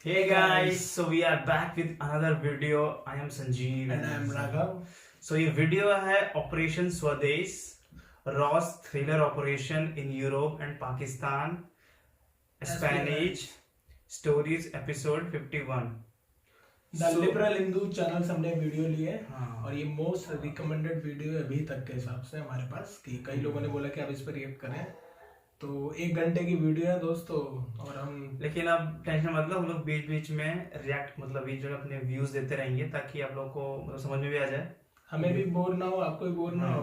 Hey guys, so we are back with another video. I am Sanjeev and I am Raghav. So ये video है operation स्वदेश Ross thriller operation in Europe and Pakistan Spanish stories episode 51. The liberal Hindu channel से हमने video लिए हाँ. और ये most recommended video है अभी तक के हिसाब से हमारे पास कि कई लोगों ने बोला कि आप इस पर रिएक्ट करें. तो 1 घंटे की वीडियो है दोस्तों और हम लेकिन अब टेंशन मतलब हम लोग बीच बीच में रिएक्ट मतलब बीच में अपने व्यूज देते रहेंगे ताकि आप लोग को मतलब समझ में भी आ जाए, हमें भी बोर ना हो, आपको भी बोर ना हो.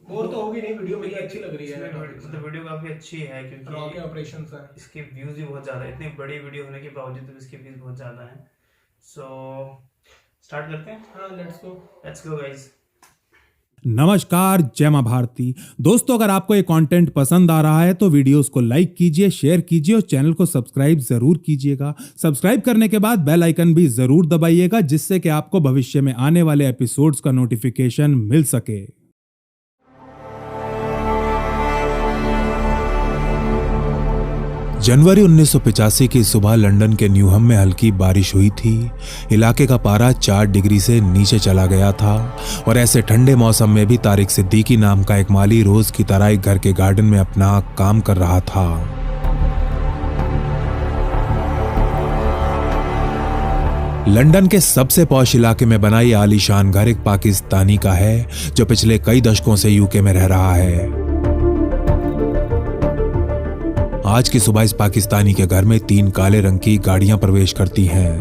बोर तो होगी नहीं, वीडियो मुझे अच्छी लग रही है. मतलब वीडियो काफी अच्छी है क्योंकि ऑपरेशन है, इसके व्यूज भी बहुत ज्यादा है. इतनी बड़ी वीडियो होने के बावजूद भी इसके व्यूज बहुत ज्यादा हैं. सो स्टार्ट करते हैं. हाँ लेट्स गो गाइस. नमस्कार, जय मां भारती. दोस्तों, अगर आपको ये कंटेंट पसंद आ रहा है तो वीडियोस को लाइक कीजिए, शेयर कीजिए और चैनल को सब्सक्राइब जरूर कीजिएगा. सब्सक्राइब करने के बाद बेल आइकन भी जरूर दबाइएगा जिससे कि आपको भविष्य में आने वाले एपिसोड्स का नोटिफिकेशन मिल सके. जनवरी 1985 की सुबह लंदन के न्यूहम में हल्की बारिश हुई थी. इलाके का पारा 4 डिग्री से नीचे चला गया था और ऐसे ठंडे मौसम में भी तारिक सिद्दीकी नाम का एक माली रोज की तरह एक घर के गार्डन में अपना काम कर रहा था. लंदन के सबसे पॉश इलाके में बना ये आलीशान घर एक पाकिस्तानी का है जो पिछले कई दशकों से यूके में रह रहा है. आज की सुबह इस पाकिस्तानी के घर में 3 काले रंग की गाड़ियां प्रवेश करती हैं.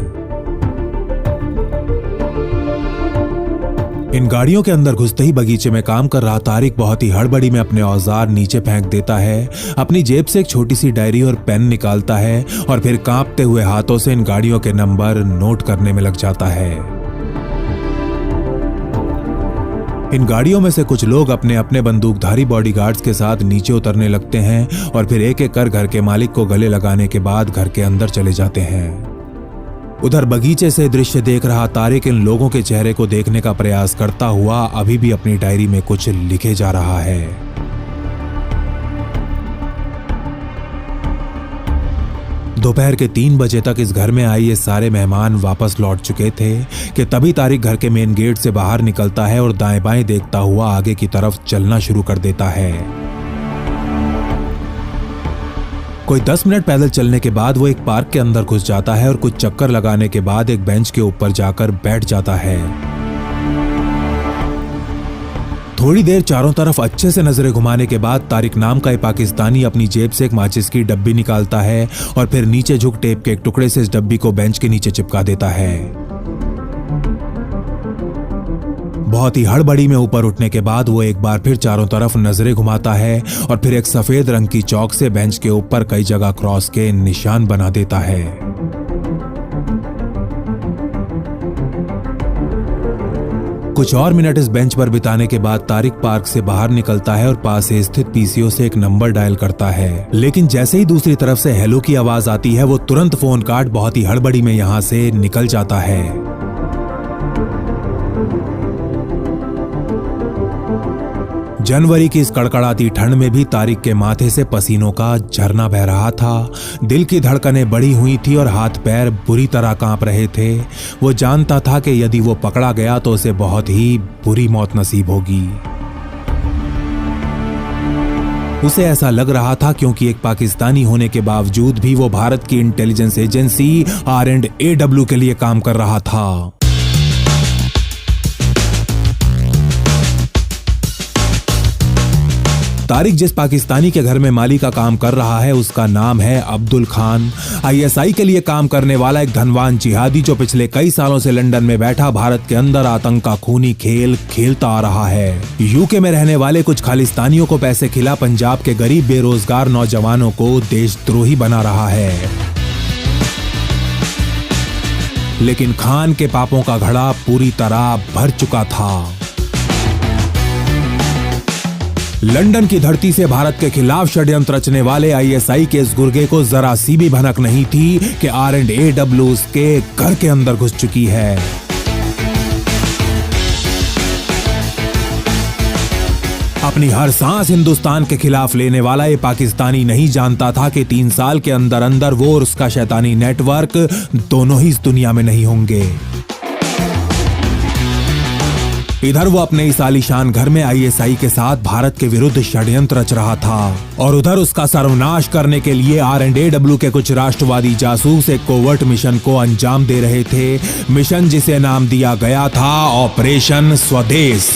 इन गाड़ियों के अंदर घुसते ही बगीचे में काम कर रहा तारिक बहुत ही हड़बड़ी में अपने औजार नीचे फेंक देता है. अपनी जेब से एक छोटी सी डायरी और पेन निकालता है और फिर कांपते हुए हाथों से इन गाड़ियों के नंबर नोट करने में लग जाता है. इन गाड़ियों में से कुछ लोग अपने अपने बंदूकधारी बॉडीगार्ड्स के साथ नीचे उतरने लगते हैं और फिर एक एक कर घर के मालिक को गले लगाने के बाद घर के अंदर चले जाते हैं. उधर बगीचे से दृश्य देख रहा तारिक इन लोगों के चेहरे को देखने का प्रयास करता हुआ अभी भी अपनी डायरी में कुछ लिखे जा रहा है. दोपहर के 3 बजे तक इस घर में आए ये सारे मेहमान वापस लौट चुके थे कि तभी तारिक घर के मेन गेट से बाहर निकलता है और दाएं बाएं देखता हुआ आगे की तरफ चलना शुरू कर देता है. कोई 10 मिनट पैदल चलने के बाद वो एक पार्क के अंदर घुस जाता है और कुछ चक्कर लगाने के बाद एक बेंच के ऊपर जाकर बैठ जाता है. थोड़ी देर चारों तरफ अच्छे से नजरें घुमाने के बाद तारिक नाम का एक पाकिस्तानी अपनी जेब से एक माचिस की डब्बी निकालता है और फिर नीचे झुक टेप के एक टुकड़े से इस डब्बी को बेंच के नीचे चिपका देता है. बहुत ही हड़बड़ी में ऊपर उठने के बाद वो एक बार फिर चारों तरफ नजरें घुमाता है और फिर एक सफेद रंग की चौक से बेंच के ऊपर कई जगह क्रॉस के निशान बना देता है. कुछ और मिनट इस बेंच पर बिताने के बाद तारिक पार्क से बाहर निकलता है और पास से स्थित पीसीओ से एक नंबर डायल करता है. लेकिन जैसे ही दूसरी तरफ से हेलो की आवाज आती है वो तुरंत फोन काट बहुत ही हड़बड़ी में यहां से निकल जाता है. जनवरी की इस कड़कड़ाती ठंड में भी तारिक के माथे से पसीनों का झरना बह रहा था. दिल की धड़कनें बढ़ी हुई थी और हाथ पैर बुरी तरह कांप रहे थे. वो जानता था कि यदि वो पकड़ा गया तो उसे बहुत ही बुरी मौत नसीब होगी. उसे ऐसा लग रहा था क्योंकि एक पाकिस्तानी होने के बावजूद भी वो भारत की इंटेलिजेंस एजेंसी R&AW के लिए काम कर रहा था. तारिक जिस पाकिस्तानी के घर में माली का काम कर रहा है उसका नाम है अब्दुल खान. ISI के लिए काम करने वाला एक धनवान जिहादी जो पिछले कई सालों से लंदन में बैठा भारत के अंदर आतंक का खूनी खेल खेलता आ रहा है. यूके में रहने वाले कुछ खालिस्तानियों को पैसे खिला पंजाब के गरीब बेरोजगार नौजवानों को देशद्रोही बना रहा है. लेकिन खान के पापों का घड़ा पूरी तरह भर चुका था. लंदन की धरती से भारत के खिलाफ षड्यंत्र रचने वाले ISI के इस गुर्गे को जरा सी भी भनक नहीं थी कि R&AW उसके घर के अंदर घुस चुकी है. अपनी हर सांस हिंदुस्तान के खिलाफ लेने वाला ये पाकिस्तानी नहीं जानता था कि 3 साल के अंदर अंदर वो और उसका शैतानी नेटवर्क दोनों ही इस दुनिया में नहीं होंगे। इधर वो अपने इस आलीशान घर में आईएसआई के साथ भारत के विरुद्ध षड्यंत्र रच रहा था और उधर उसका सर्वनाश करने के लिए R&AW के कुछ राष्ट्रवादी जासूस एक कोवर्ट मिशन को अंजाम दे रहे थे। मिशन जिसे नाम दिया गया था ऑपरेशन स्वदेश।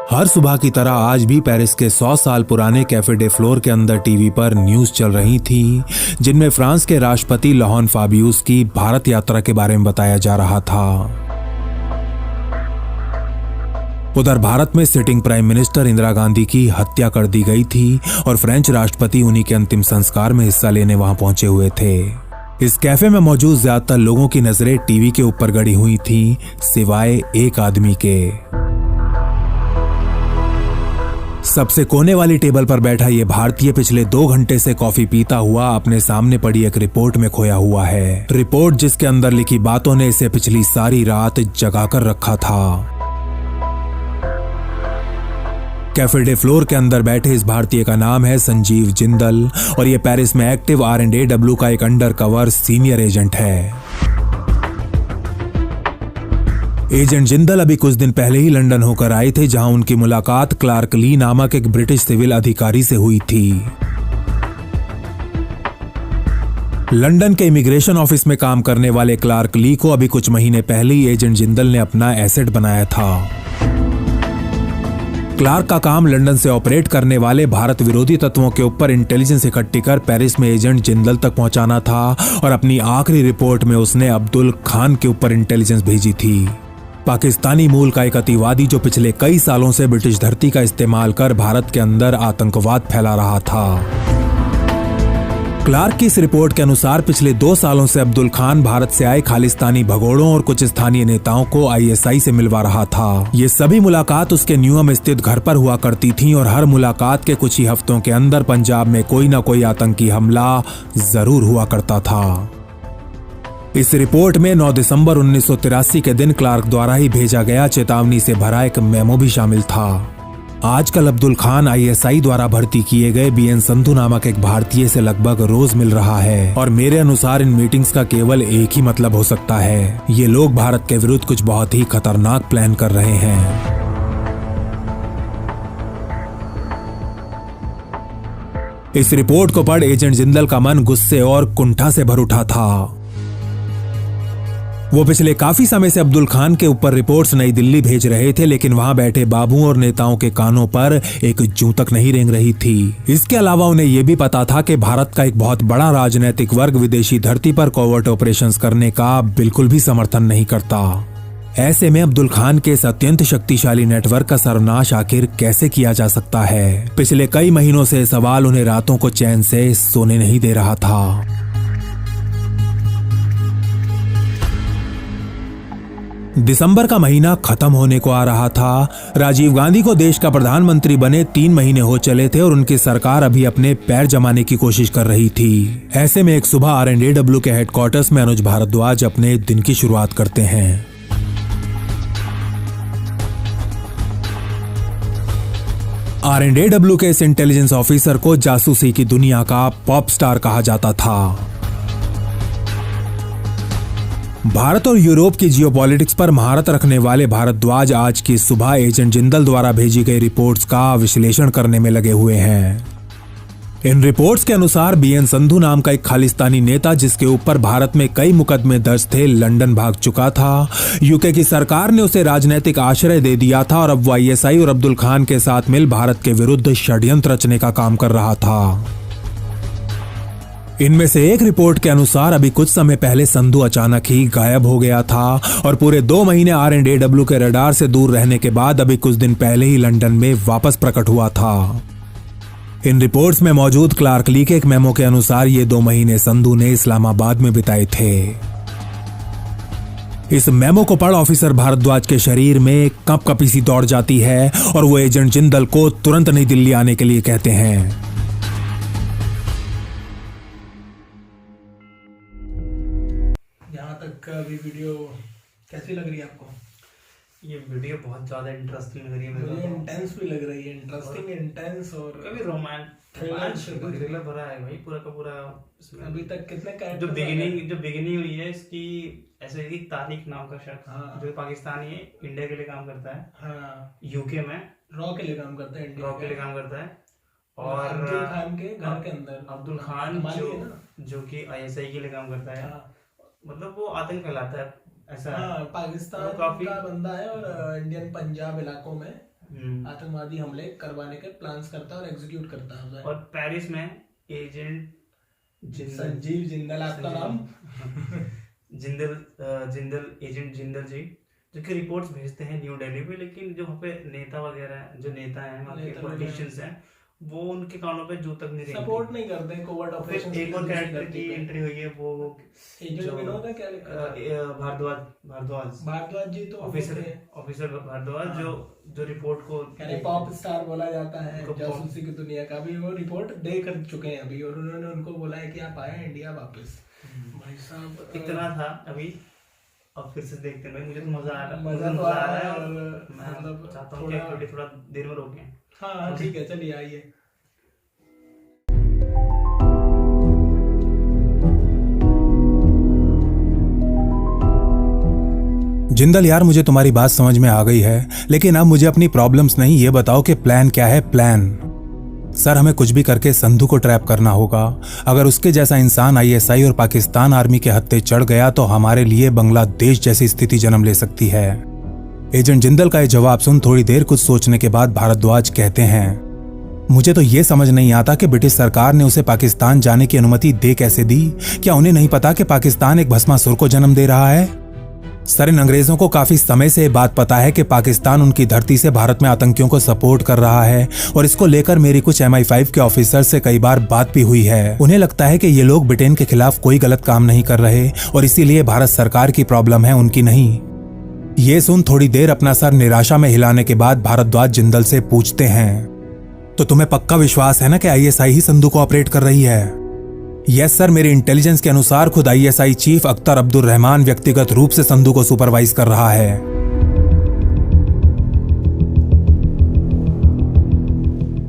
हर सुबह की तरह आज भी पेरिस के 100 साल पुराने कैफे डे फ्लोर के अंदर टीवी पर न्यूज चल रही थी, जिनमें फ्रांस के राष्ट्रपति लोहन फाबियुस की भारत यात्रा के बारे में बताया जा रहा था। उधर भारत में sitting prime minister Indira Gandhi की हत्या कर दी गई थी और फ्रेंच राष्ट्रपति उन्हीं के अंतिम संस्कार में हिस्सा लेने वहां पहुंचे हुए थे। इस कैफे में मौजूद ज्यादातर लोगों की नजरें टीवी के ऊपर गड़ी हुई थी, सिवाय एक आदमी के। सबसे कोने वाली टेबल पर बैठा ये भारतीय पिछले 2 घंटे से कॉफी पीता हुआ अपने सामने पड़ी एक रिपोर्ट में खोया हुआ है। रिपोर्ट जिसके अंदर लिखी बातों ने इसे पिछली सारी रात जगाकर रखा था। कैफे डे फ्लोर के अंदर बैठे इस भारतीय का नाम है संजीव जिंदल और ये पेरिस में एक्टिव R&AW का एक अंडरकवर सीनियर एजेंट है। एजेंट जिंदल अभी कुछ दिन पहले ही लंदन होकर आए थे, जहां उनकी मुलाकात क्लार्क ली नामक एक ब्रिटिश सिविल अधिकारी से हुई थी। लंदन के इमिग्रेशन ऑफिस में काम करने वाले क्लार्क ली को अभी कुछ महीने पहले ही एजेंट जिंदल ने अपना एसेट बनाया था। क्लार्क का काम लंदन से ऑपरेट करने वाले भारत विरोधी तत्वों के ऊपर इंटेलिजेंस इकट्ठी कर पेरिस में एजेंट जिंदल तक पहुंचाना था और अपनी आखिरी रिपोर्ट में उसने अब्दुल खान के ऊपर इंटेलिजेंस भेजी थी। पाकिस्तानी मूल का एक अतिवादी जो पिछले कई सालों से ब्रिटिश धरती का इस्तेमाल कर भारत के अंदर आतंकवाद फैला रहा था। क्लार्क की इस रिपोर्ट के अनुसार पिछले 2 सालों से अब्दुल खान भारत से आए खालिस्तानी भगोड़ों और कुछ स्थानीय नेताओं को आईएसआई से मिलवा रहा था। ये सभी मुलाकात उसके न्यूयॉर्क स्थित घर पर हुआ करती थीं और हर मुलाकात के कुछ ही हफ्तों के अंदर पंजाब में कोई न कोई आतंकी हमला जरूर हुआ करता था। इस रिपोर्ट में 9 दिसंबर 1983 के दिन क्लार्क द्वारा ही भेजा गया चेतावनी से भरा एक मेमो भी शामिल था। आजकल अब्दुल खान आईएसआई द्वारा भर्ती किए गए BN संधू नामक एक भारतीय से लगभग रोज मिल रहा है और मेरे अनुसार इन मीटिंग्स का केवल एक ही मतलब हो सकता है, ये लोग भारत के विरुद्ध कुछ बहुत ही खतरनाक प्लान कर रहे हैं। इस रिपोर्ट को पढ़ एजेंट जिंदल का मन गुस्से और कुंठा से भर उठा था। वो पिछले काफी समय से अब्दुल खान के ऊपर रिपोर्ट्स नई दिल्ली भेज रहे थे, लेकिन वहां बैठे बाबू और नेताओं के कानों पर एक जूं तक नहीं रेंग रही थी। इसके अलावा उन्हें यह भी पता था कि भारत का एक बहुत बड़ा राजनीतिक वर्ग विदेशी धरती पर कोवर्ट ऑपरेशंस करने का बिल्कुल भी समर्थन नहीं करता। ऐसे में अब्दुल खान के इस अत्यंत शक्तिशाली नेटवर्क का सर्वनाश आखिर कैसे किया जा सकता है? पिछले कई महीनों से सवाल उन्हें रातों को चैन से सोने नहीं दे रहा था। दिसंबर का महीना खत्म होने को आ रहा था। राजीव गांधी को देश का प्रधानमंत्री बने 3 महीने हो चले थे और उनकी सरकार अभी अपने पैर जमाने की कोशिश कर रही थी। ऐसे में एक सुबह R&AW के हेडक्वार्टर्स में अनुज भारद्वाज अपने दिन की शुरुआत करते हैं। R&AW के इस इंटेलिजेंस ऑफिसर को जासूसी की दुनिया का पॉप स्टार कहा जाता था। भारत और यूरोप की जियोपॉलिटिक्स पर महारत रखने वाले भारद्वाज आज की सुबह एजेंट जिंदल द्वारा भेजी गई रिपोर्ट्स का विश्लेषण करने में लगे हुए हैं। इन रिपोर्ट्स के अनुसार BN संधू नाम का एक खालिस्तानी नेता जिसके ऊपर भारत में कई मुकदमे दर्ज थे, लंदन भाग चुका था। यूके की सरकार ने उसे राजनीतिक आश्रय दे दिया था और अब वो ISI और अब्दुल खान के साथ मिल भारत के विरुद्ध षड्यंत्र रचने का काम कर रहा था। इनमें से एक रिपोर्ट के अनुसार अभी कुछ समय पहले संधू अचानक ही गायब हो गया था और पूरे 2 महीने RNAW के रडार से दूर रहने के बाद अभी कुछ दिन पहले ही लंदन में वापस प्रकट हुआ था। इन रिपोर्ट्स में मौजूद क्लार्क ली के एक मेमो के अनुसार ये 2 महीने संधू ने इस्लामाबाद में बिताए थे। इस मेमो को पढ़ ऑफिसर भारद्वाज के शरीर में कंपकपी सी दौड़ जाती है और वो एजेंट जिंदल को तुरंत नई दिल्ली आने के लिए कहते हैं। अभी वीडियो कैसी लग रही है आपको? ये वीडियो बहुत ज्यादा इंटरेस्टिंग लग रही है मुझे। इंटेंस भी लग रही है, इंटरेस्टिंग, इंटेंस और कभी थ्रिलर भरा है भाई पूरा का पूरा। अभी तक कितने जो बिगिनिंग हुई है इसकी, ऐसे ही तारिक नाम का शख्स जो पाकिस्तानी है, इंडिया के लिए काम करता है। हाँ, यूके में रॉ के लिए काम करता है, रॉ के लिए काम करता है। और अब्दुल खान के घर के अंदर, अब्दुल खान जो कि ISI के लिए काम करता है। मतलब वो आतंक फैलाता है ऐसा। हाँ, पाकिस्तान का बंदा है और इंडियन पंजाब इलाकों में आतंकवादी हमले करवाने के प्लान्स करता है और एग्जीक्यूट करता है। और पेरिस में एजेंट संजीव जिंदल, आपका नाम? जिंदल एजेंट जिंदल जी, जो कि रिपोर्ट्स भेजते हैं न्यू दिल्ली पे। लेकिन जो वहाँ पे नेता वगैरह जो नेता हैं, वहाँ के पॉलिटिशियंस हैं, वो उनके कानों पे जू तक नहीं सपोर्ट नहीं करते कोवर्ट ऑपरेशंस। एक और कैरेक्टर की एंट्री हुई है, वो एजेंट विनोद है, क्या लिखा है? भारद्वाज जी तो ऑफिसर भारद्वाज, जो रिपोर्ट को पॉप स्टार बोला जाता है जासूसी की दुनिया का। भी वो रिपोर्ट दे कर चुके हैं अभी, और उन्होंने उनको बोला है कि आप आए इंडिया वापस। भाई साहब इतना था अभी, अब फिर से देखते हैं भाई। मुझे तो मजा आ रहा है, और मैं चाहता हूँ कि थोड़ा देर में रोकें। हाँ ठीक है, चलिए आइए। जिंदल यार, मुझे तुम्हारी बात समझ में आ गई है, लेकिन अब मुझे अपनी प्रॉब्लम्स नहीं, ये बताओ कि प्लान क्या है? प्लान सर, हमें कुछ भी करके संधू को ट्रैप करना होगा। अगर उसके जैसा इंसान ISI और पाकिस्तान आर्मी के हत्थे चढ़ गया तो हमारे लिए बांग्लादेश जैसी स्थिति जन्म ले सकती है। एजेंट जिंदल का ये जवाब सुन थोड़ी देर कुछ सोचने के बाद भारद्वाज कहते हैं, मुझे तो ये समझ नहीं आता कि ब्रिटिश सरकार ने उसे पाकिस्तान जाने की अनुमति दे कैसे दी। क्या उन्हें नहीं पता कि पाकिस्तान एक भस्मासुर को जन्म दे रहा है? सर, इन अंग्रेजों को काफी समय से ये बात पता है कि पाकिस्तान उनकी धरती से भारत में आतंकियों को सपोर्ट कर रहा है, और इसको लेकर मेरी कुछ MI5 के ऑफिसर से कई बार बात भी हुई है। उन्हें लगता है कि ये लोग ब्रिटेन के खिलाफ कोई गलत काम नहीं कर रहे और इसीलिए भारत सरकार की प्रॉब्लम है, उनकी नहीं। ये सुन थोड़ी देर अपना सर निराशा में हिलाने के बाद भारद्वाज जिंदल से पूछते हैं, तो तुम्हें पक्का विश्वास है ना कि ISI ही संधू को ऑपरेट कर रही है? यस सर, मेरी इंटेलिजेंस के अनुसार खुद ISI चीफ अख्तर अब्दुल रहमान व्यक्तिगत रूप से संधू को सुपरवाइज कर रहा है।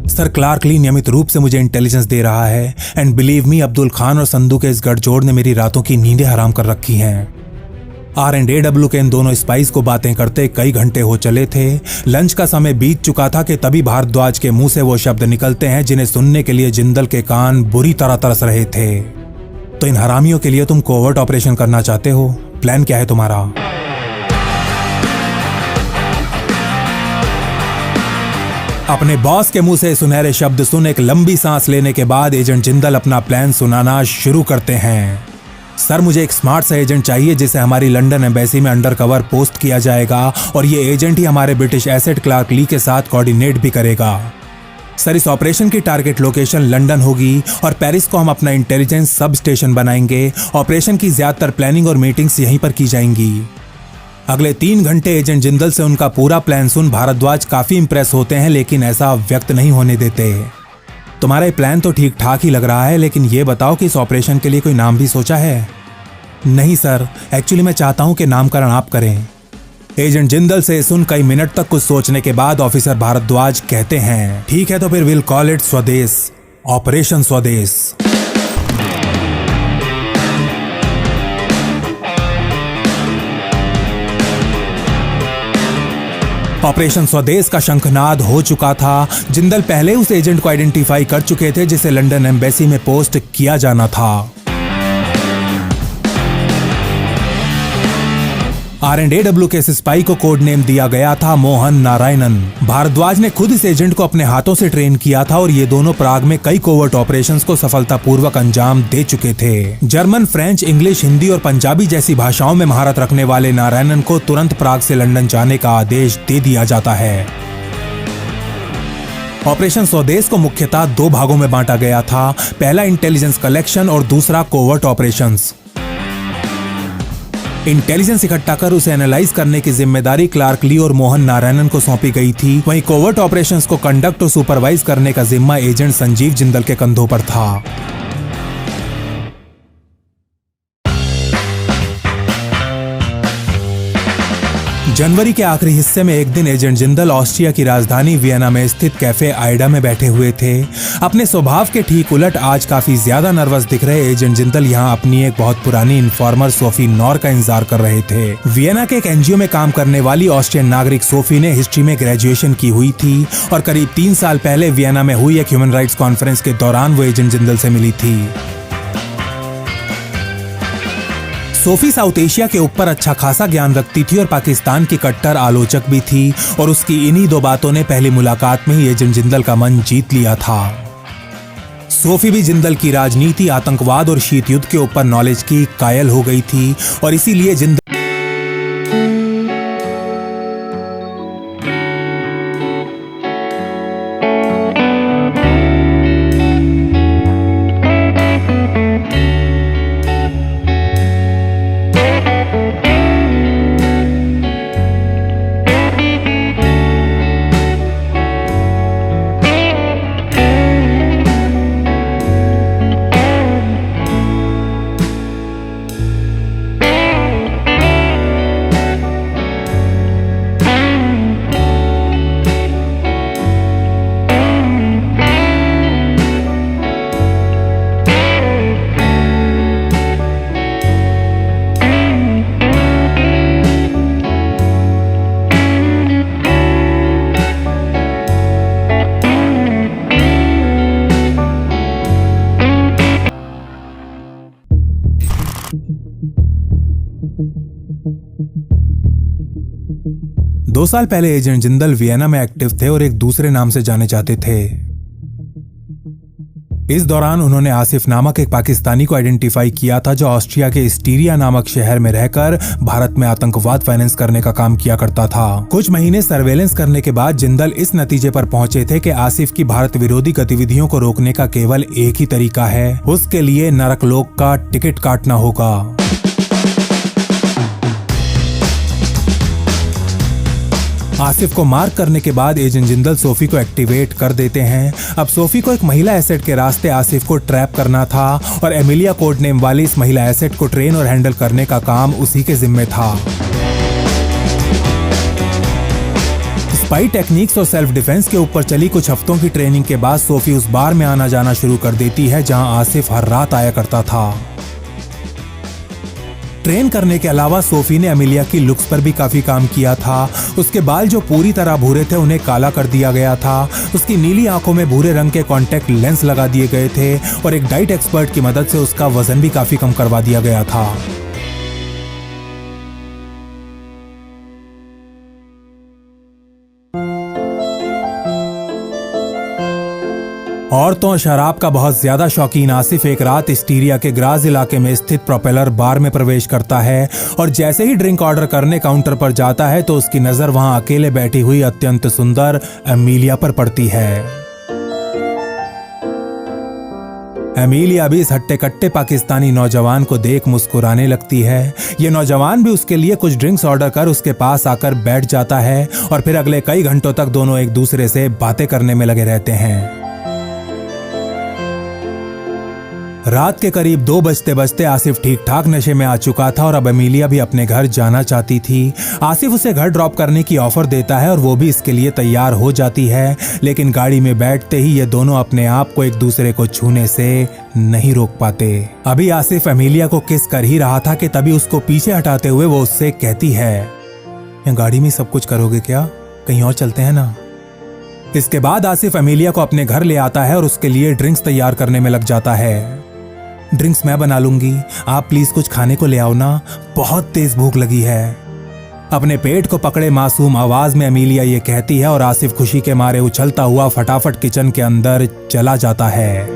सर, क्लार्क ली नियमित रूप से मुझे इंटेलिजेंस दे रहा है, and believe me, Abdul Khan और संधू के इस गठजोड़ ने मेरी रातों की नींदें हराम कर रखी हैं। RNAW के इन दोनों स्पाइस को बातें करते कई घंटे हो चले थे। लंच का समय बीत चुका था कि तभी भारद्वाज के मुंह से वो शब्द निकलते हैं जिन्हें सुनने के लिए जिंदल के कान बुरी तरह तरस रहे थे। तो इन हरामियों के लिए तुम कोवर्ट ऑपरेशन करना चाहते हो? प्लान क्या है तुम्हारा? अपने बॉस के मुंह से सुनहरे शब्द सुन एक लंबी सांस लेने के बाद एजेंट जिंदल अपना प्लान सुनाना शुरू करते हैं। सर, मुझे एक स्मार्ट सा एजेंट चाहिए जिसे हमारी लंदन एम्बेसी में अंडरकवर पोस्ट किया जाएगा, और ये एजेंट ही हमारे ब्रिटिश एसेट क्लार्क ली के साथ कोऑर्डिनेट भी करेगा। सर, इस ऑपरेशन की टारगेट लोकेशन लंदन होगी और पेरिस को हम अपना इंटेलिजेंस सब स्टेशन बनाएंगे। ऑपरेशन की ज्यादातर प्लानिंग और मीटिंग्स यहीं पर की जाएंगी। अगले 3 घंटे एजेंट जिंदल से उनका पूरा प्लान सुन भारद्वाज काफी इंप्रेस होते हैं, लेकिन ऐसा व्यक्त नहीं होने देते। तुम्हारा ये प्लान तो ठीक ठाक ही लग रहा है, लेकिन ये बताओ कि इस ऑपरेशन के लिए कोई नाम भी सोचा है? नहीं सर, एक्चुअली मैं चाहता हूं कि नामकरण आप करें। एजेंट जिंदल से सुन कई मिनट तक कुछ सोचने के बाद ऑफिसर भारद्वाज कहते हैं, ठीक है तो फिर विल कॉल इट स्वदेश, ऑपरेशन स्वदेश। ऑपरेशन स्वदेश का शंखनाद हो चुका था। जिंदल पहले उस एजेंट को आइडेंटिफाई कर चुके थे जिसे लंदन एम्बेसी में पोस्ट किया जाना था। R&AW के इस स्पाई को कोड नेम दिया गया था मोहन नारायणन। भारद्वाज ने खुद इस एजेंट को अपने हाथों से ट्रेन किया था और ये दोनों प्राग में कई कोवर्ट ऑपरेशंस को सफलतापूर्वक अंजाम दे चुके थे। जर्मन, फ्रेंच, इंग्लिश, हिंदी और पंजाबी जैसी भाषाओं में महारत रखने वाले नारायणन को तुरंत प्राग से लंदन जाने का आदेश दे दिया जाता है। ऑपरेशन स्वदेश को मुख्यतः 2 भागों में बांटा गया था, पहला इंटेलिजेंस कलेक्शन और दूसरा कोवर्ट ऑपरेशंस। इंटेलिजेंस इकट्ठा कर उसे एनालाइज करने की जिम्मेदारी क्लार्क ली और मोहन नारायणन को सौंपी गई थी। वहीं कोवर्ट ऑपरेशंस को कंडक्ट और सुपरवाइज करने का जिम्मा एजेंट संजीव जिंदल के कंधों पर था। जनवरी के आखिरी हिस्से में एक दिन एजेंट जिंदल ऑस्ट्रिया की राजधानी वियना में स्थित कैफे आइडा में बैठे हुए थे। अपने स्वभाव के ठीक उलट आज काफी ज्यादा नर्वस दिख रहे एजेंट जिंदल यहाँ अपनी एक बहुत पुरानी इन्फॉर्मर सोफी नॉर का इंतजार कर रहे थे। वियना के एक एनजीओ में काम करने वाली ऑस्ट्रियन नागरिक सोफी ने हिस्ट्री में ग्रेजुएशन की हुई थी और करीब 3 साल पहले वियना में हुई एक ह्यूमन राइट्स कॉन्फ्रेंस के दौरान वो एजेंट जिंदल से मिली थी। सोफी साउथ एशिया के ऊपर अच्छा खासा ज्ञान रखती थी और पाकिस्तान की कट्टर आलोचक भी थी और उसकी इन्हीं 2 बातों ने पहली मुलाकात में ही एजेंट जिंदल का मन जीत लिया था। सोफी भी जिंदल की राजनीति, आतंकवाद और शीत युद्ध के ऊपर नॉलेज की कायल हो गई थी और इसीलिए जिंदल 2 साल पहले एजेंट जिंदल वियना में एक्टिव थे और एक दूसरे नाम से जाने जाते थे। इस दौरान उन्होंने आसिफ नामक एक पाकिस्तानी को आइडेंटिफाई किया था जो ऑस्ट्रिया के स्टीरिया नामक शहर में रहकर भारत में आतंकवाद फाइनेंस करने का काम किया करता था। कुछ महीने सर्वेलेंस करने के बाद जिंदल इस नतीजे पर पहुंचे थे कि आसिफ की भारत विरोधी गतिविधियों को रोकने का केवल एक ही तरीका है, उसके लिए नरकलोक का टिकट काटना होगा। आसिफ को मार्क करने के बाद एजेंट जिंदल सोफी को एक्टिवेट कर देते हैं। अब सोफी को एक महिला एसेट के रास्ते आसिफ को ट्रैप करना था और एमिलिया कोड नेम वाली इस महिला एसेट को ट्रेन और हैंडल करने का काम उसी के जिम्मे था। स्पाई टेक्निक्स और सेल्फ डिफेंस के ऊपर चली कुछ हफ्तों की ट्रेनिंग के बाद सोफी उस बार में आना जाना शुरू कर देती है जहां आसिफ हर रात आया करता था। ट्रेन करने के अलावा सोफी ने एमिलिया की लुक्स पर भी काफी काम किया था। उसके बाल जो पूरी तरह भूरे थे उन्हें काला कर दिया गया था। उसकी नीली आंखों में भूरे रंग के कॉन्टैक्ट लेंस लगा दिए गए थे और एक डाइट एक्सपर्ट की मदद से उसका वजन भी काफी कम करवा दिया गया था। औरतों और शराब का बहुत ज्यादा शौकीन आसिफ एक रात स्टीरिया के ग्राज इलाके में स्थित प्रोपेलर बार में प्रवेश करता है और जैसे ही ड्रिंक ऑर्डर करने काउंटर पर जाता है तो उसकी नजर वहां अकेले बैठी हुई अत्यंत सुंदर एमिलिया पर पड़ती है। एमिलिया भी इस हट्टे कट्टे पाकिस्तानी नौजवान को देख मुस्कुराने लगती है। ये नौजवान भी उसके लिए कुछ ड्रिंक्स ऑर्डर कर उसके पास आकर बैठ जाता है और फिर अगले कई घंटों तक दोनों एक दूसरे से बातें करने में लगे रहते हैं। रात के करीब 2 बजते बजते आसिफ ठीक ठाक नशे में आ चुका था और अब एमिलिया भी अपने घर जाना चाहती थी। आसिफ उसे घर ड्रॉप करने की ऑफर देता है और वो भी इसके लिए तैयार हो जाती है, लेकिन गाड़ी में बैठते ही ये दोनों अपने आप को एक दूसरे को छूने से नहीं रोक पाते। अभी आसिफ एमिलिया को किस कर ही रहा था कि तभी उसको पीछे हटाते हुए वो उससे कहती है, गाड़ी में सब कुछ करोगे क्या? कहीं और चलते हैं ना। इसके बाद आसिफ एमिलिया को अपने घर ले आता है और उसके लिए ड्रिंक्स तैयार करने में लग जाता है। ड्रिंक्स मैं बना लूंगी, आप प्लीज कुछ खाने को ले आओ ना, बहुत तेज भूख लगी है। अपने पेट को पकड़े मासूम आवाज में अमीलिया ये कहती है और आसिफ खुशी के मारे उछलता हुआ फटाफट किचन के अंदर चला जाता है।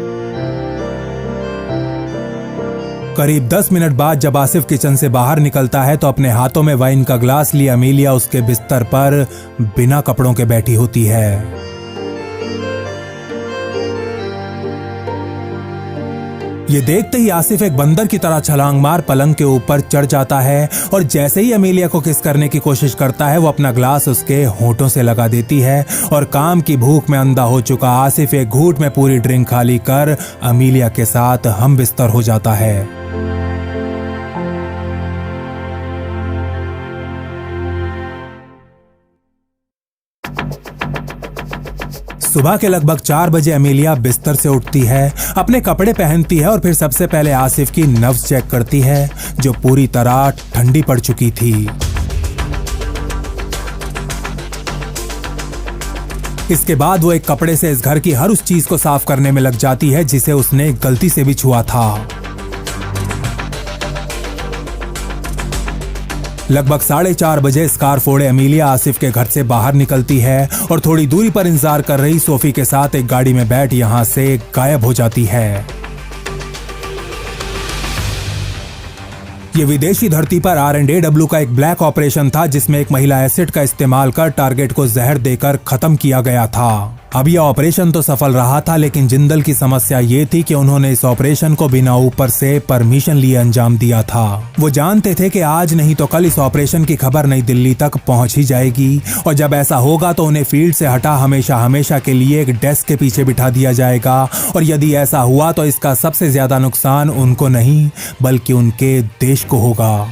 करीब 10 मिनट बाद जब आसिफ किचन से बाहर निकलता है तो अपने हाथों में वाइन का ग्लास लिए अमीलिया उसके बिस्तर पर बिना कपड़ों के बैठी होती है। ये देखते ही आसिफ एक बंदर की तरह छलांग मार पलंग के ऊपर चढ़ जाता है और जैसे ही अमीलिया को किस करने की कोशिश करता है वो अपना ग्लास उसके होठों से लगा देती है और काम की भूख में अंधा हो चुका आसिफ एक घूंट में पूरी ड्रिंक खाली कर अमीलिया के साथ हम बिस्तर हो जाता है। सुबह के लगभग 4 बजे अमीलिया बिस्तर से उठती है, अपने कपड़े पहनती है और फिर सबसे पहले आसिफ की नब्ज चेक करती है जो पूरी तरह ठंडी पड़ चुकी थी। इसके बाद वो एक कपड़े से इस घर की हर उस चीज को साफ करने में लग जाती है जिसे उसने गलती से भी छुआ था। लगभग 4:30 बजे स्कार्फ ओढ़े अमीलिया आसिफ के घर से बाहर निकलती है और थोड़ी दूरी पर इंतजार कर रही सोफी के साथ एक गाड़ी में बैठ यहां से गायब हो जाती है। ये विदेशी धरती पर R&AW का एक ब्लैक ऑपरेशन था जिसमें एक महिला एसिड का इस्तेमाल कर टारगेट को जहर देकर खत्म किया गया था। अब यह ऑपरेशन तो सफल रहा था लेकिन जिंदल की समस्या ये थी कि उन्होंने इस ऑपरेशन को बिना ऊपर से परमिशन लिए अंजाम दिया था। वो जानते थे कि आज नहीं तो कल इस ऑपरेशन की खबर नई दिल्ली तक पहुंच ही जाएगी और जब ऐसा होगा तो उन्हें फील्ड से हटा हमेशा हमेशा के लिए एक डेस्क के पीछे बिठा दिया जाएगा और यदि ऐसा हुआ तो इसका सबसे ज्यादा नुकसान उनको नहीं बल्कि उनके देश को होगा।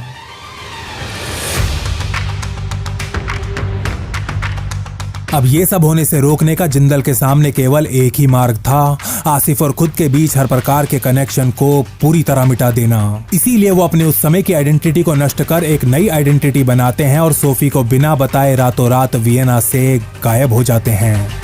अब ये सब होने से रोकने का जिंदल के सामने केवल एक ही मार्ग था, आसिफ और खुद के बीच हर प्रकार के कनेक्शन को पूरी तरह मिटा देना। इसीलिए वो अपने उस समय की आइडेंटिटी को नष्ट कर एक नई आइडेंटिटी बनाते हैं और सोफी को बिना बताए रातों रात वियना से गायब हो जाते हैं।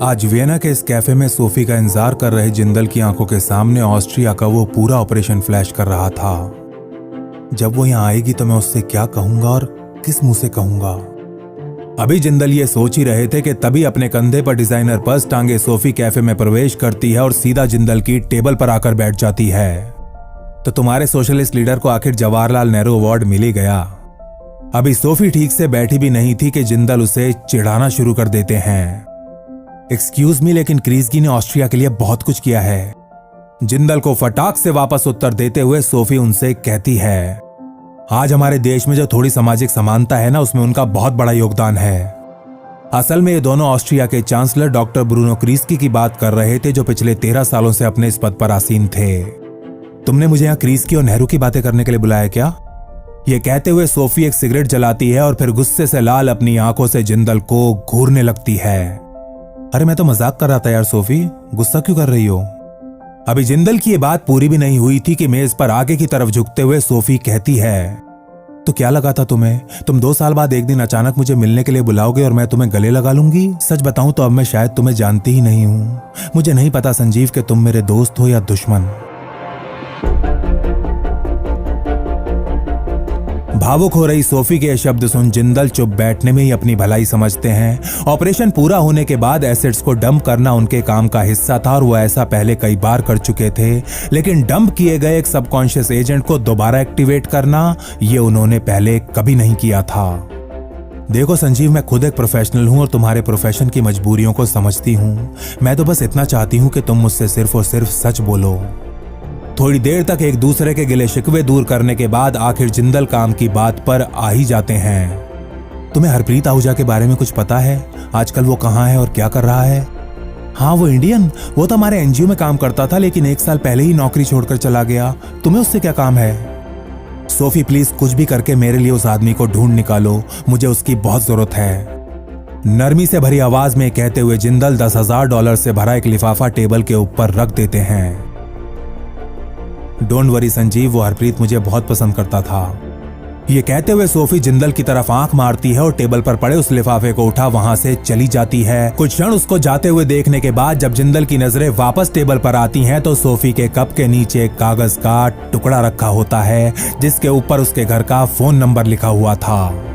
आज वियना के इस कैफे में सोफी का इंतजार कर रहे जिंदल की आंखों के सामने ऑस्ट्रिया का वो पूरा ऑपरेशन फ्लैश कर रहा था। जब वो यहाँ आएगी तो मैं उससे क्या कहूंगा और किस मुंह से कहूंगा। अभी जिंदल ये सोच ही रहे थे कि तभी अपने कंधे पर डिजाइनर पर्स टांगे सोफी कैफे में प्रवेश करती है और सीधा जिंदल की टेबल पर आकर बैठ जाती है। तो तुम्हारे सोशलिस्ट लीडर को आखिर जवाहरलाल नेहरू अवार्ड मिल ही गया। अभी सोफी ठीक से बैठी भी नहीं थी कि जिंदल उसे चिढ़ाना शुरू कर देते हैं। एक्सक्यूज मी, लेकिन क्रीजगी ने ऑस्ट्रिया के लिए बहुत कुछ किया है। जिंदल को फटाक से वापस उत्तर देते हुए सोफी उनसे कहती है, आज हमारे देश में जो थोड़ी सामाजिक समानता है ना, उसमें उनका बहुत बड़ा योगदान है। असल में ये दोनों ऑस्ट्रिया के चांसलर डॉक्टर ब्रूनो क्रीजगी की बात कर रहे थे जो पिछले 13 सालों से अपने इस पद पर आसीन थे। तुमने मुझे यहाँ क्रीजगी और नेहरू की बातें करने के लिए बुलाया क्या? ये कहते हुए सोफी एक सिगरेट जलाती है और फिर गुस्से से लाल अपनी आंखों से जिंदल को घूरने लगती है। अरे मैं तो मजाक कर रहा था यार सोफी, गुस्सा क्यों कर रही हो? अभी जिंदल की ये बात पूरी भी नहीं हुई थी कि मेज पर आगे की तरफ झुकते हुए सोफी कहती है, तो क्या लगा था तुम्हें? तुम 2 साल बाद एक दिन अचानक मुझे मिलने के लिए बुलाओगे और मैं तुम्हें गले लगा लूंगी? सच बताऊं तो अब मैं शायद तुम्हें जानती ही नहीं हूं। मुझे नहीं पता संजीव कि तुम मेरे दोस्त हो या दुश्मन। भावुक हो रही सोफी के शब्द सुन जिंदल चुप बैठने में ही अपनी भलाई समझते हैं। ऑपरेशन पूरा होने के बाद एसिड्स को डंप करना उनके काम का हिस्सा था और वो ऐसा पहले कई बार कर चुके थे, लेकिन डंप किए गए एक सबकॉन्शियस एजेंट को दोबारा एक्टिवेट करना ये उन्होंने पहले कभी नहीं किया था। देखो संजीव, मैं खुद एक प्रोफेशनल हूं और तुम्हारे प्रोफेशन की मजबूरियों को समझती हूं। मैं तो बस इतना चाहती हूं कि तुम मुझसे सिर्फ और सिर्फ सच बोलो। थोड़ी देर तक एक दूसरे के गिले शिकवे दूर करने के बाद आखिर जिंदल काम की बात पर आ ही जाते हैं। तुम्हें हरप्रीत आहूजा के बारे में कुछ पता है? आजकल वो कहाँ है और क्या कर रहा है? हाँ, वो इंडियन, वो तो हमारे एनजीओ में काम करता था लेकिन 1 साल पहले ही नौकरी छोड़कर चला गया। तुम्हें उससे क्या काम है? सोफी प्लीज कुछ भी करके मेरे लिए उस आदमी को ढूंढ निकालो, मुझे उसकी बहुत जरूरत है। नरमी से भरी आवाज में कहते हुए जिंदल $10,000 से भरा एक लिफाफा टेबल के ऊपर रख देते हैं। डोंट वरी संजीव, वो हरप्रीत मुझे बहुत पसंद करता था। ये कहते हुए सोफी जिंदल की तरफ आंख मारती है और टेबल पर पड़े उस लिफाफे को उठा वहां से चली जाती है। कुछ क्षण उसको जाते हुए देखने के बाद जब जिंदल की नजरें वापस टेबल पर आती हैं तो सोफी के कप के नीचे एक कागज का टुकड़ा रखा होता है जिसके ऊपर उसके घर का फोन नंबर लिखा हुआ था।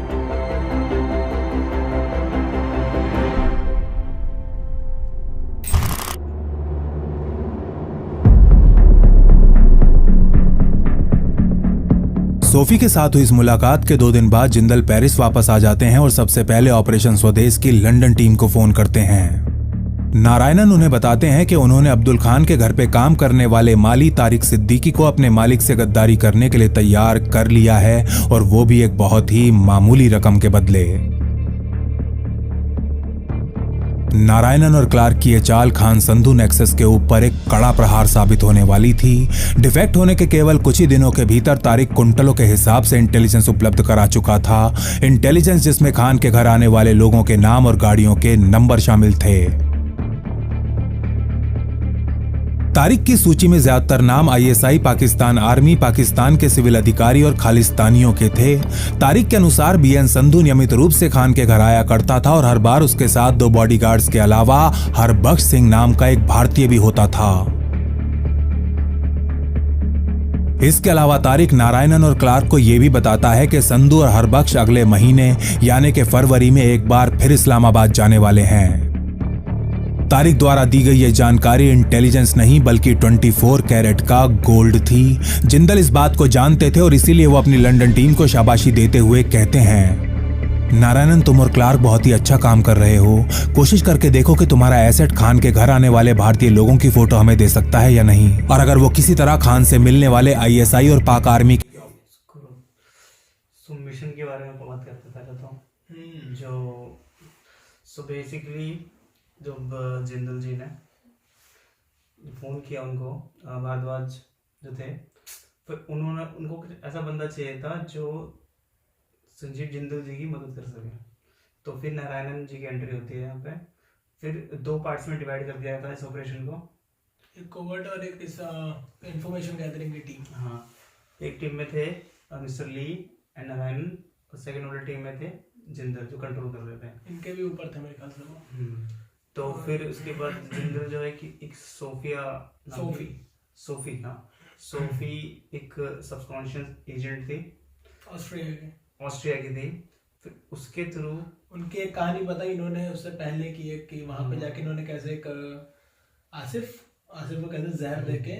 सोफी के साथ हुई इस मुलाकात के 2 दिन बाद जिंदल पेरिस वापस आ जाते हैं और सबसे पहले ऑपरेशन स्वदेश की लंदन टीम को फोन करते हैं। नारायणन उन्हें बताते हैं कि उन्होंने अब्दुल खान के घर पे काम करने वाले माली तारिक सिद्दीकी को अपने मालिक से गद्दारी करने के लिए तैयार कर लिया है और वो भी एक बहुत ही मामूली रकम के बदले। नारायणन और क्लार्क की ये चाल खान संधू नेक्सस के ऊपर एक कड़ा प्रहार साबित होने वाली थी। डिफेक्ट होने के केवल कुछ ही दिनों के भीतर तारिक कुंटलों के हिसाब से इंटेलिजेंस उपलब्ध करा चुका था। इंटेलिजेंस जिसमें खान के घर आने वाले लोगों के नाम और गाड़ियों के नंबर शामिल थे। तारिक की सूची में ज्यादातर नाम आईएसआई, पाकिस्तान आर्मी, पाकिस्तान के सिविल अधिकारी और खालिस्तानियों के थे। तारिक के अनुसार बीएन संधू नियमित रूप से खान के घर आया करता था और हर बार उसके साथ 2 बॉडीगार्ड्स के अलावा हरबख्श सिंह नाम का एक भारतीय भी होता था। इसके अलावा तारिक नारायणन और क्लार्क को यह भी बताता है कि संधू और हरबख्श अगले महीने यानी कि फरवरी में एक बार फिर इस्लामाबाद जाने वाले हैं। तारिक द्वारा दी गई ये जानकारी इंटेलिजेंस नहीं बल्कि 24 कैरेट का गोल्ड थी। जिंदल इस बात को जानते थे और इसीलिए वो अपनी लंदन टीम को शाबाशी देते हुए कहते हैं, नारायणन तुम और क्लार्क बहुत ही अच्छा काम कर रहे हो। कोशिश करके देखो कि तुम्हारा एसेट खान के घर आने वाले भारतीय लोगों की फोटो हमें दे सकता है या नहीं, और अगर वो किसी तरह खान से मिलने वाले आईएसआई और पाक आर्मी मिशन के बारे में बात करते थे जो बेसिकली जब जिंदल जी ने फ़ोन किया उनको भारद्वाज जो थे, फिर उनको कुछ ऐसा बंदा चाहिए था जो संजीव जिंदल जी की मदद कर सके। तो फिर नारायणन जी की एंट्री होती है यहाँ पे। फिर 2 पार्ट्स में डिवाइड कर दिया था इस ऑपरेशन को, एक कोवर्ट और एक इंफॉर्मेशन गैदरिंग की टीम। हाँ, एक टीम में थे मिस्टर ली एंड नारायणन और सेकेंड वाली टीम में थे जिंदल जो कंट्रोल कर रहे थे। इनके भी ऊपर थे मेरे ख्याल से वो। तो फिर उसके बाद जिंदल जो है कि एक सोफी एक सबकॉन्शियस एजेंट थी, ऑस्ट्रिया की थी। फिर उसके थ्रू उनकी एक कहानी पता इन्होंने उससे पहले की है कि वहां पे जाके इन्होंने कैसे एक आसिफ को कैसे जहर देके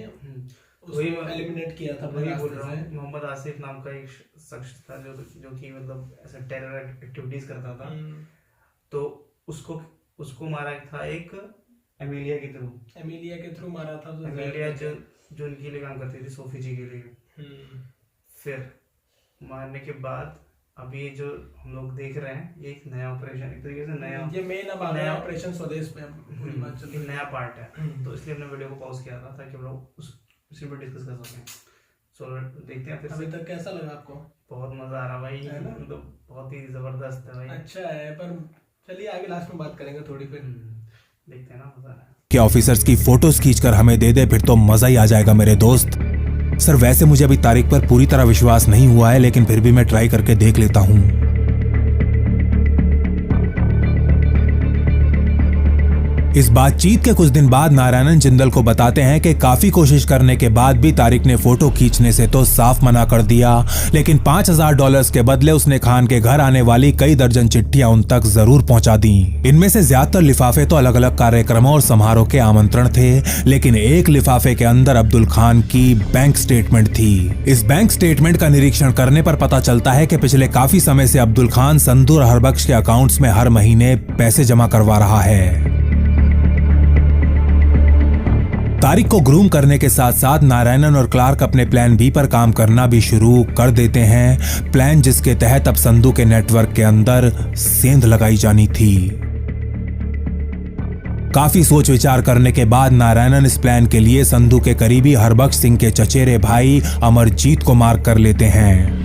उसको एलिमिनेट किया था। वही बोल रहा हूँ, मोहम्मद आसिफ नाम का एक शख्स था जो कि मतलब ऐसा टेरर एक्टिविटीज करता था। तो उसको मारा था एक एमिलिया के थ्रू मारा था। तो एमिलिया जो उनके लिए काम करती थी, सोफी जी के लिए। फिर मारने के बाद अभी जो हम लोग देख रहे हैं ये एक नया ऑपरेशन, एक तरीके से नया ऑपरेशन स्वदेश पे नया पार्ट है। तो इसलिए हमने वीडियो को पॉज किया था ताकि हम लोग उसी पर डिस्कस कर सकें। सो देखते हैं फिर अभी तक कैसा लगा आपको? बहुत मजा आ रहा भाई, मतलब बहुत ही जबरदस्त है भाई। अच्छा है, पर चलिए आगे लास्ट में बात करेंगे थोड़ी, फिर देखते हैं ना, मजा आ रहा है। कि ऑफिसर्स की फोटोज खींचकर हमें दे दे, फिर तो मजा ही आ जाएगा मेरे दोस्त। सर वैसे मुझे अभी तारिक पर पूरी तरह विश्वास नहीं हुआ है, लेकिन फिर भी मैं ट्राई करके देख लेता हूँ। इस बातचीत के कुछ दिन बाद नारायणन जिंदल को बताते हैं कि काफी कोशिश करने के बाद भी तारिक ने फोटो खींचने से तो साफ मना कर दिया, लेकिन $5000 के बदले उसने खान के घर आने वाली कई दर्जन चिट्ठियां उन तक जरूर पहुंचा दी। इनमें से ज्यादातर लिफाफे तो अलग अलग कार्यक्रमों और समारोह के आमंत्रण थे, लेकिन एक लिफाफे के अंदर अब्दुल खान की बैंक स्टेटमेंट थी। इस बैंक स्टेटमेंट का निरीक्षण करने पर पता चलता है कि पिछले काफी समय से अब्दुल खान संधू और हरबख्श के अकाउंट्स में हर महीने पैसे जमा करवा रहा है। तारिक को ग्रूम करने के साथ साथ नारायणन और क्लार्क अपने प्लान बी पर काम करना भी शुरू कर देते हैं। प्लान जिसके तहत अब संधू के नेटवर्क के अंदर सेंध लगाई जानी थी। काफी सोच विचार करने के बाद नारायणन इस प्लान के लिए संधू के करीबी हरबख्श सिंह के चचेरे भाई अमरजीत को मार्क कर लेते हैं।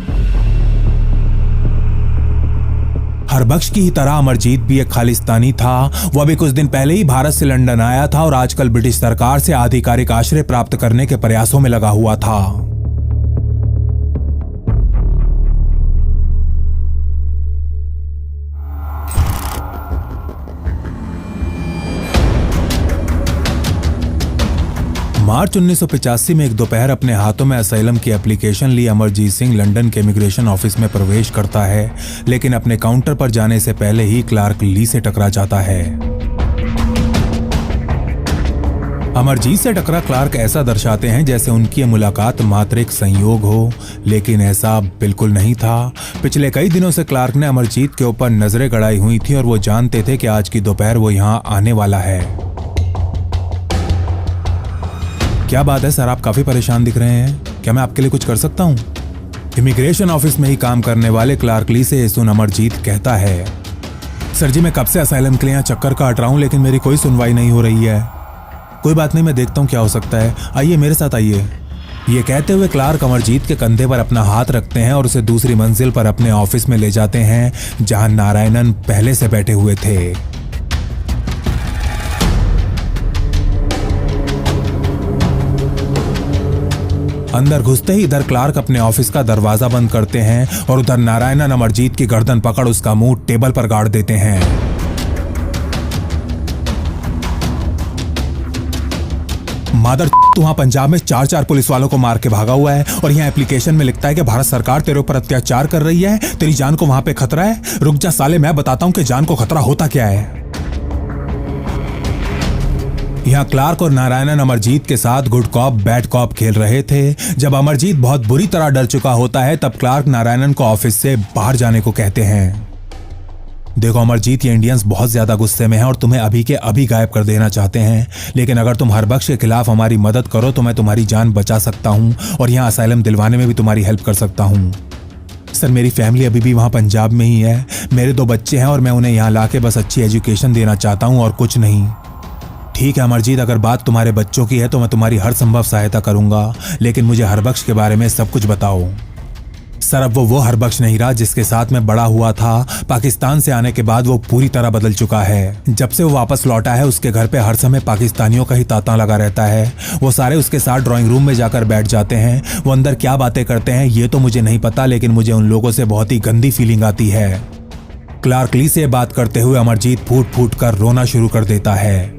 हरबख्श की ही तरह अमरजीत भी एक खालिस्तानी था। वह भी कुछ दिन पहले ही भारत से लंदन आया था और आजकल ब्रिटिश सरकार से आधिकारिक आश्रय प्राप्त करने के प्रयासों में लगा हुआ था। मार्च 1985 में एक दोपहर अपने हाथों में असाइलम की एप्लीकेशन ली अमरजीत सिंह लंदन के इमिग्रेशन ऑफिस में प्रवेश करता है, लेकिन अपने काउंटर पर जाने से पहले ही क्लार्क ली से टकरा जाता है। अमरजीत से टकरा क्लार्क ऐसा दर्शाते हैं जैसे उनकी ये मुलाकात मात्र एक संयोग हो, लेकिन ऐसा बिल्कुल नहीं था। पिछले कई दिनों से क्लार्क ने अमरजीत के ऊपर नजरें गड़ाई हुई थी और वो जानते थे कि आज की दोपहर वो यहाँ आने वाला है। क्या बात है सर, आप काफी परेशान दिख रहे हैं, क्या मैं आपके लिए कुछ कर सकता हूँ? इमिग्रेशन ऑफिस में ही काम करने वाले क्लार्क ली से सुन अमरजीत कहता है, सर जी मैं कब से असाइलम के लिए यहाँ चक्कर काट रहा हूँ, लेकिन मेरी कोई सुनवाई नहीं हो रही है। कोई बात नहीं, मैं देखता हूँ क्या हो सकता है, आइए मेरे साथ आइए। ये कहते हुए क्लार्क अमरजीत के कंधे पर अपना हाथ रखते हैं और उसे दूसरी मंजिल पर अपने ऑफिस में ले जाते हैं, जहां नारायणन पहले से बैठे हुए थे। अंदर घुसते ही इधर क्लार्क अपने ऑफिस का दरवाजा बंद करते हैं और उधर नारायणन अमरजीत की गर्दन पकड़ उसका मुंह टेबल पर गाड़ देते हैं। मादर, तू वहां पंजाब में 4 पुलिस वालों को मार के भागा हुआ है और यहाँ एप्लीकेशन में लिखता है कि भारत सरकार तेरे ऊपर अत्याचार कर रही है, तेरी जान को वहां पे खतरा है। रुक जा साले, मैं बताता हूं कि जान को खतरा होता क्या है। यहाँ क्लार्क और नारायणन अमरजीत के साथ गुड कॉप बैड कॉप खेल रहे थे। जब अमरजीत बहुत बुरी तरह डर चुका होता है तब क्लार्क नारायणन को ऑफिस से बाहर जाने को कहते हैं। देखो अमरजीत, ये इंडियंस बहुत ज्यादा गुस्से में हैं और तुम्हें अभी के अभी गायब कर देना चाहते हैं, लेकिन अगर तुम हरबख्श के खिलाफ हमारी मदद करो तो मैं तुम्हारी जान बचा सकता हूं और यहाँ असाइलम दिलवाने में भी तुम्हारी हेल्प कर सकता हूं। सर मेरी फैमिली अभी भी वहां पंजाब में ही है, मेरे 2 बच्चे हैं और मैं उन्हें यहाँ लाके बस अच्छी एजुकेशन देना चाहता हूँ और कुछ नहीं। ठीक है अमरजीत, अगर बात तुम्हारे बच्चों की है तो मैं तुम्हारी हर संभव सहायता करूंगा, लेकिन मुझे हरबख्श के बारे में सब कुछ बताओ। सर अब वो हरबख्श नहीं रहा जिसके साथ मैं बड़ा हुआ था। पाकिस्तान से आने के बाद वो पूरी तरह बदल चुका है। जब से वो वापस लौटा है उसके घर पे हर समय पाकिस्तानियों का ही तांता लगा रहता है। वो सारे उसके साथ ड्राइंग रूम में जाकर बैठ जाते हैं। वो अंदर क्या बातें करते हैं ये तो मुझे नहीं पता, लेकिन मुझे उन लोगों से बहुत ही गंदी फीलिंग आती है। क्लार्क ली से बात करते हुए अमरजीत फूट फूट कर रोना शुरू कर देता है।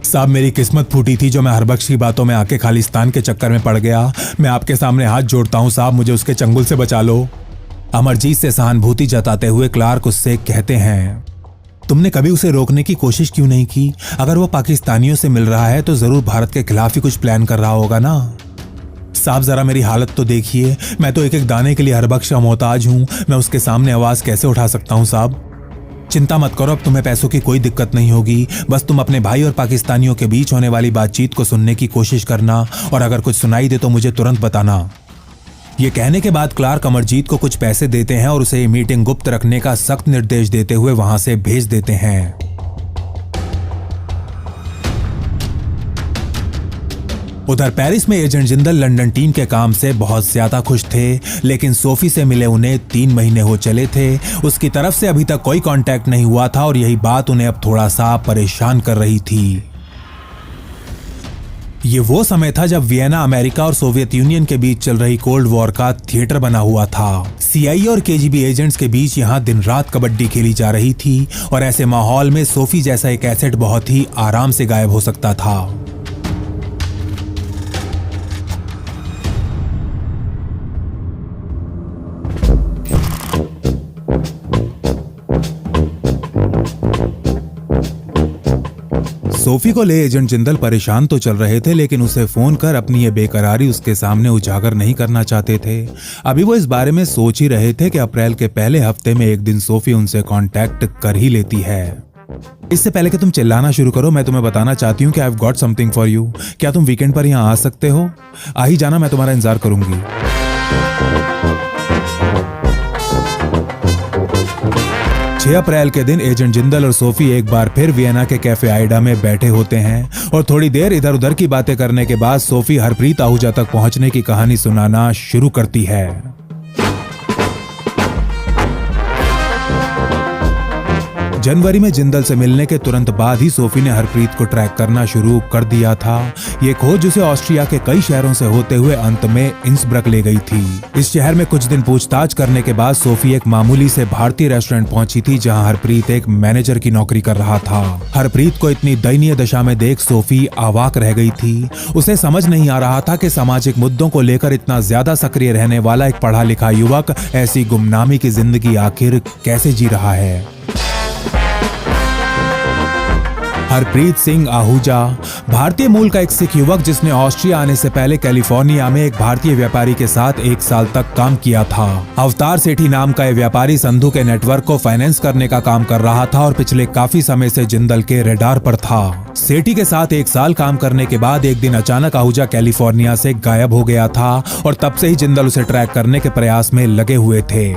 साहब मेरी किस्मत फूटी थी जो मैं हरबख्श की बातों में आके खालिस्तान के चक्कर में पड़ गया। मैं आपके सामने हाथ जोड़ता हूं साहब, मुझे उसके चंगुल से बचा लो। अमरजीत से सहानुभूति जताते हुए क्लार्क उससे कहते हैं, तुमने कभी उसे रोकने की कोशिश क्यों नहीं की? अगर वो पाकिस्तानियों से मिल रहा है तो जरूर भारत के खिलाफ ही कुछ प्लान कर रहा होगा ना। साहब जरा मेरी हालत तो देखिए, मैं तो एक एक दाने के लिए हरबख्श का मोहताज हूं। मैं उसके सामने आवाज कैसे उठा सकता हूं साहब? चिंता मत करो, अब तुम्हें पैसों की कोई दिक्कत नहीं होगी। बस तुम अपने भाई और पाकिस्तानियों के बीच होने वाली बातचीत को सुनने की कोशिश करना और अगर कुछ सुनाई दे तो मुझे तुरंत बताना। ये कहने के बाद क्लार्क अमरजीत को कुछ पैसे देते हैं और उसे ये मीटिंग गुप्त रखने का सख्त निर्देश देते हुए वहां से भेज देते हैं। उधर पेरिस में एजेंट जिंदल लंदन टीम के काम से बहुत ज्यादा खुश थे, लेकिन सोफी से मिले उन्हें 3 महीने हो चले थे। उसकी तरफ से अभी तक कोई कांटेक्ट नहीं हुआ था और यही बात उन्हें अब थोड़ा सा परेशान कर रही थी। ये वो समय था जब वियना अमेरिका और सोवियत यूनियन के बीच चल रही कोल्ड वॉर का थिएटर बना हुआ था। CIA और KGB एजेंट्स के बीच यहाँ दिन रात कबड्डी खेली जा रही थी और ऐसे माहौल में सोफी जैसा एक एसेट बहुत ही आराम से गायब हो सकता था। सोफी को ले एजेंट जिंदल परेशान तो चल रहे थे, लेकिन उसे फोन कर अपनी ये बेकरारी उसके सामने उजागर नहीं करना चाहते थे। अभी वो इस बारे में सोच ही रहे थे कि अप्रैल के पहले हफ्ते में एक दिन सोफी उनसे कांटेक्ट कर ही लेती है। इससे पहले कि तुम चिल्लाना शुरू करो, मैं तुम्हें बताना चाहती हूँ कि I have got something for you. क्या तुम वीकेंड पर यहाँ आ सकते हो? आ ही जाना, मैं तुम्हारा इंतजार करूंगी। 6 अप्रैल के दिन एजेंट जिंदल और सोफी एक बार फिर वियना के कैफे आइडा में बैठे होते हैं और थोड़ी देर इधर उधर की बातें करने के बाद सोफी हरप्रीत आहूजा तक पहुंचने की कहानी सुनाना शुरू करती है। जनवरी में जिंदल से मिलने के तुरंत बाद ही सोफी ने हरप्रीत को ट्रैक करना शुरू कर दिया था। ये खोज उसे ऑस्ट्रिया के कई शहरों से होते हुए अंत में इंसब्रक ले गई थी। इस शहर में कुछ दिन पूछताछ करने के बाद सोफी एक मामूली से भारतीय रेस्टोरेंट पहुंची थी, जहां हरप्रीत एक मैनेजर की नौकरी कर रहा था। हरप्रीत को इतनी दयनीय दशा में देख सोफी अवाक रह गई थी। उसे समझ नहीं आ रहा था कि सामाजिक मुद्दों को लेकर इतना ज्यादा सक्रिय रहने वाला एक पढ़ा लिखा युवक ऐसी गुमनामी की जिंदगी आखिर कैसे जी रहा है। हरप्रीत सिंह आहूजा भारतीय मूल का एक सिख युवक जिसने ऑस्ट्रिया आने से पहले कैलिफोर्निया में एक भारतीय व्यापारी के साथ 1 साल तक काम किया था। अवतार सेठी नाम का यह व्यापारी संधू के नेटवर्क को फाइनेंस करने का काम कर रहा था और पिछले काफी समय से जिंदल के रडार पर था। सेठी के साथ 1 साल काम करने के बाद एक दिन अचानक आहूजा कैलिफोर्निया से गायब हो गया था और तब से ही जिंदल उसे ट्रैक करने के प्रयास में लगे हुए थे।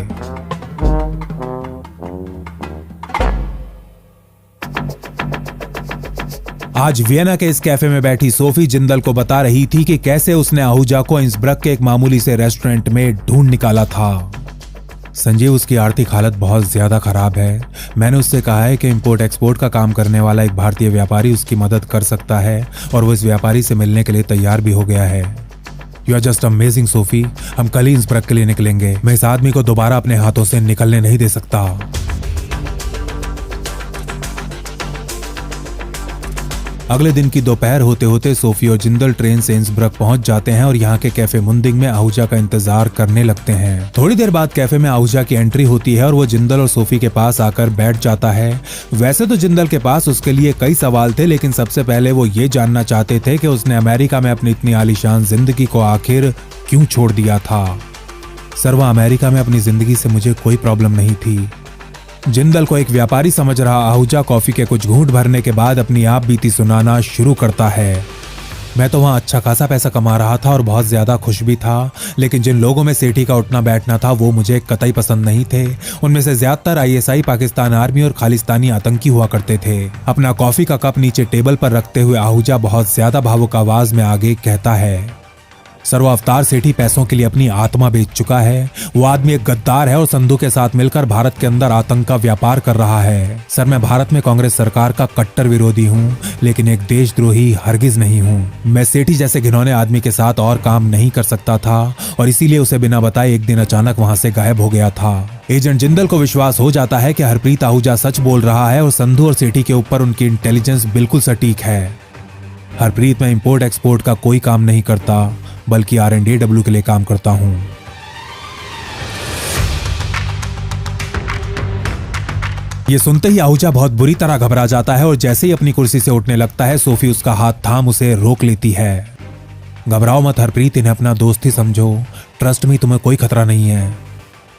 आज वियना के इस कैफे में बैठी सोफी जिंदल को बता रही थी कि कैसे उसने आहूजा को इंसब्रक के एक मामूली से रेस्टोरेंट में ढूंढ निकाला था। संजीव, उसकी आर्थिक हालत बहुत ज्यादा खराब है। मैंने उससे कहा है कि इंपोर्ट एक्सपोर्ट का काम करने वाला एक भारतीय व्यापारी उसकी मदद कर सकता है और वो इस व्यापारी से मिलने के लिए तैयार भी हो गया है। You are just amazing Sophie. हम कल ही इंसब्रक के लिए निकलेंगे। मैं इस आदमी को दोबारा अपने हाथों से निकलने नहीं दे सकता। अगले दिन की दोपहर होते होते सोफी और जिंदल ट्रेन से इंसब्रक पहुंच जाते हैं और यहाँ के कैफे मुंदिंग में आहूजा का इंतजार करने लगते हैं। थोड़ी देर बाद कैफे में आहूजा की एंट्री होती है और वो जिंदल और सोफी के पास आकर बैठ जाता है। वैसे तो जिंदल के पास उसके लिए कई सवाल थे, लेकिन सबसे पहले वो ये जानना चाहते थे कि उसने अमेरिका में अपनी इतनी आलीशान जिंदगी को आखिर क्यों छोड़ दिया था। सर, वह अमेरिका में अपनी जिंदगी से मुझे कोई प्रॉब्लम नहीं थी। जिंदल को एक व्यापारी समझ रहा आहूजा कॉफी के कुछ घूंट भरने के बाद अपनी आप बीती सुनाना शुरू करता है। मैं तो वहां अच्छा खासा पैसा कमा रहा था और बहुत ज्यादा खुश भी था, लेकिन जिन लोगों में सेठी का उठना बैठना था वो मुझे कतई पसंद नहीं थे। उनमें से ज्यादातर ISI, पाकिस्तान आर्मी और खालिस्तानी आतंकी हुआ करते थे। अपना कॉफी का कप नीचे टेबल पर रखते हुए आहूजा बहुत ज्यादा भावुक आवाज में आगे कहता है, सर, वो अवतार सेठी पैसों के लिए अपनी आत्मा बेच चुका है। वो आदमी एक गद्दार है और संधू के साथ मिलकर भारत के अंदर आतंक का व्यापार कर रहा है। सर, मैं भारत में कांग्रेस सरकार का कट्टर विरोधी हूँ, लेकिन एक देशद्रोही हरगिज नहीं हूँ। मैं सेठी जैसे घिनौने आदमी के साथ और काम नहीं कर सकता था और इसीलिए उसे बिना बताए एक दिन अचानक वहां से गायब हो गया था। एजेंट जिंदल को विश्वास हो जाता है कि हरप्रीत आहूजा सच बोल रहा है और संधू और सेठी के ऊपर उनकी इंटेलिजेंस बिल्कुल सटीक है। हरप्रीत, मैं इंपोर्ट एक्सपोर्ट का कोई काम नहीं करता, बल्कि R&AW के लिए काम करता हूं। ये सुनते ही आहूजा बहुत बुरी तरह घबरा जाता है और जैसे ही अपनी कुर्सी से उठने लगता है, सोफी उसका हाथ थाम उसे रोक लेती है। घबराओ मत हरप्रीत, इन्हें अपना दोस्त ही समझो। ट्रस्ट मी, तुम्हें कोई खतरा नहीं है।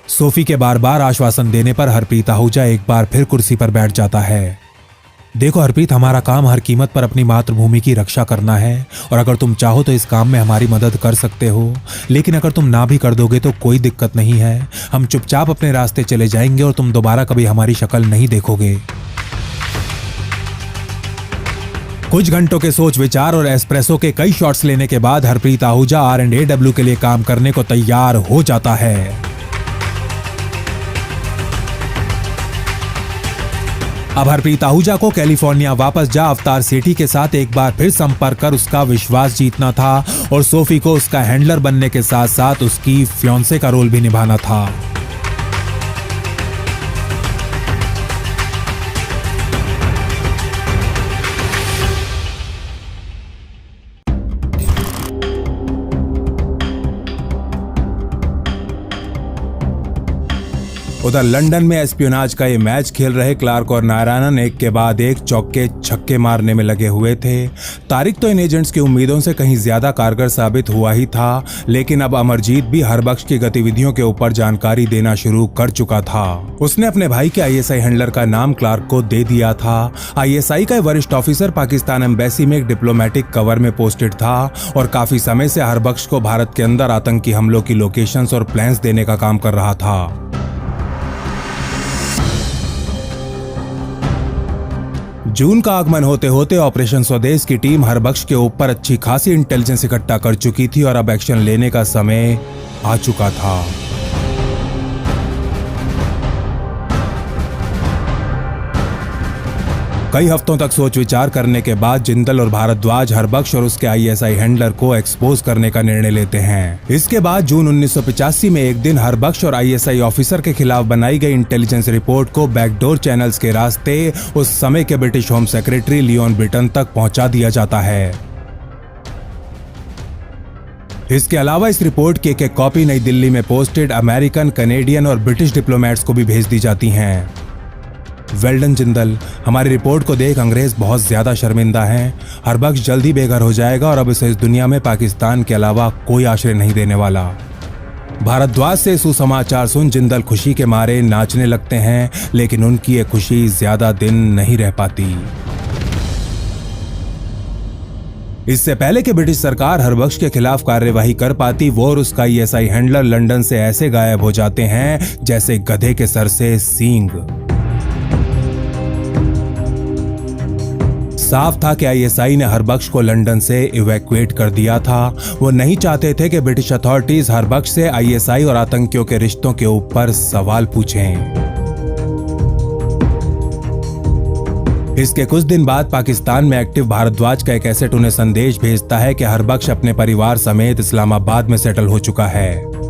सोफी के बार बार आश्वासन देने पर हरप्रीत आहूजा एक बार फिर कुर्सी पर बैठ जाता है। देखो हरप्रीत, हमारा काम हर कीमत पर अपनी मातृभूमि की रक्षा करना है और अगर तुम चाहो तो इस काम में हमारी मदद कर सकते हो, लेकिन अगर तुम ना भी कर दोगे तो कोई दिक्कत नहीं है। हम चुपचाप अपने रास्ते चले जाएंगे और तुम दोबारा कभी हमारी शक्ल नहीं देखोगे। कुछ घंटों के सोच विचार और एस्प्रेसो के कई शॉट्स लेने के बाद हरप्रीत आहूजा R&AW के लिए काम करने को तैयार हो जाता है। अब हरप्रीत आहूजा को कैलिफोर्निया वापस जा अवतार सेठी के साथ एक बार फिर संपर्क कर उसका विश्वास जीतना था और सोफी को उसका हैंडलर बनने के साथ साथ उसकी फियांसे का रोल भी निभाना था। उधर लंदन में एस्पियोनाज का ये मैच खेल रहे क्लार्क और नारायणन एक के बाद एक चौके छक्के मारने में लगे हुए थे। तारिक तो इन एजेंट्स की उम्मीदों से कहीं ज्यादा कारगर साबित हुआ ही था, लेकिन अब अमरजीत भी हरबख्श की गतिविधियों के ऊपर जानकारी देना शुरू कर चुका था। उसने अपने भाई के ISI हैंडलर का नाम क्लार्क को दे दिया था। ISI का वरिष्ठ ऑफिसर पाकिस्तान एम्बेसी में एक डिप्लोमेटिक कवर में पोस्टेड था और काफी समय से हरबख्श को भारत के अंदर आतंकी हमलों की लोकेशंस और प्लान्स देने का काम कर रहा था। जून का आगमन होते होते ऑपरेशन स्वदेश की टीम हरबख्श के ऊपर अच्छी खासी इंटेलिजेंस इकट्ठा कर चुकी थी और अब एक्शन लेने का समय आ चुका था। कई हफ्तों तक सोच विचार करने के बाद जिंदल और भारद्वाज हरबख्श और उसके आईएसआई हैंडलर को एक्सपोज करने का निर्णय लेते हैं। इसके बाद जून 1985 में एक दिन हरबख्श और आईएसआई ऑफिसर के खिलाफ बनाई गई इंटेलिजेंस रिपोर्ट को बैकडोर चैनल्स के रास्ते उस समय के British home secretary Leon Brittan तक पहुंचा दिया जाता है। इसके अलावा इस रिपोर्ट की एक कॉपी नई दिल्ली में पोस्टेड अमेरिकन, कनेडियन और ब्रिटिश डिप्लोमेट्स को भी भेज दी जाती हैं। वेल्डन जिंदल, हमारी रिपोर्ट को देख अंग्रेज बहुत ज्यादा शर्मिंदा हैं। हरबख्श जल्द ही बेघर हो जाएगा और अब इसे इस दुनिया में पाकिस्तान के अलावा कोई आश्रय नहीं देने वाला। भारद्वाज से सुसमाचार सुन जिंदल खुशी के मारे नाचने लगते हैं, लेकिन उनकी ये खुशी ज्यादा दिन नहीं रह पाती। इससे पहले कि ब्रिटिश सरकार हरबख्श के खिलाफ कार्यवाही कर पाती, वो और उसका आईएसआई हैंडलर लंदन से ऐसे गायब हो जाते हैं जैसे गधे के सर से सींग। साफ था कि आईएसआई ने हरबख्श को लंदन से इवैक्यूएट कर दिया था। वो नहीं चाहते थे कि ब्रिटिश अथॉरिटीज हरबख्श से आईएसआई और आतंकियों के रिश्तों के ऊपर सवाल पूछें। इसके कुछ दिन बाद पाकिस्तान में एक्टिव भारद्वाज का एक एसेट उन्हें संदेश भेजता है कि हरबख्श अपने परिवार समेत इस्लामाबाद में सेटल हो चुका है।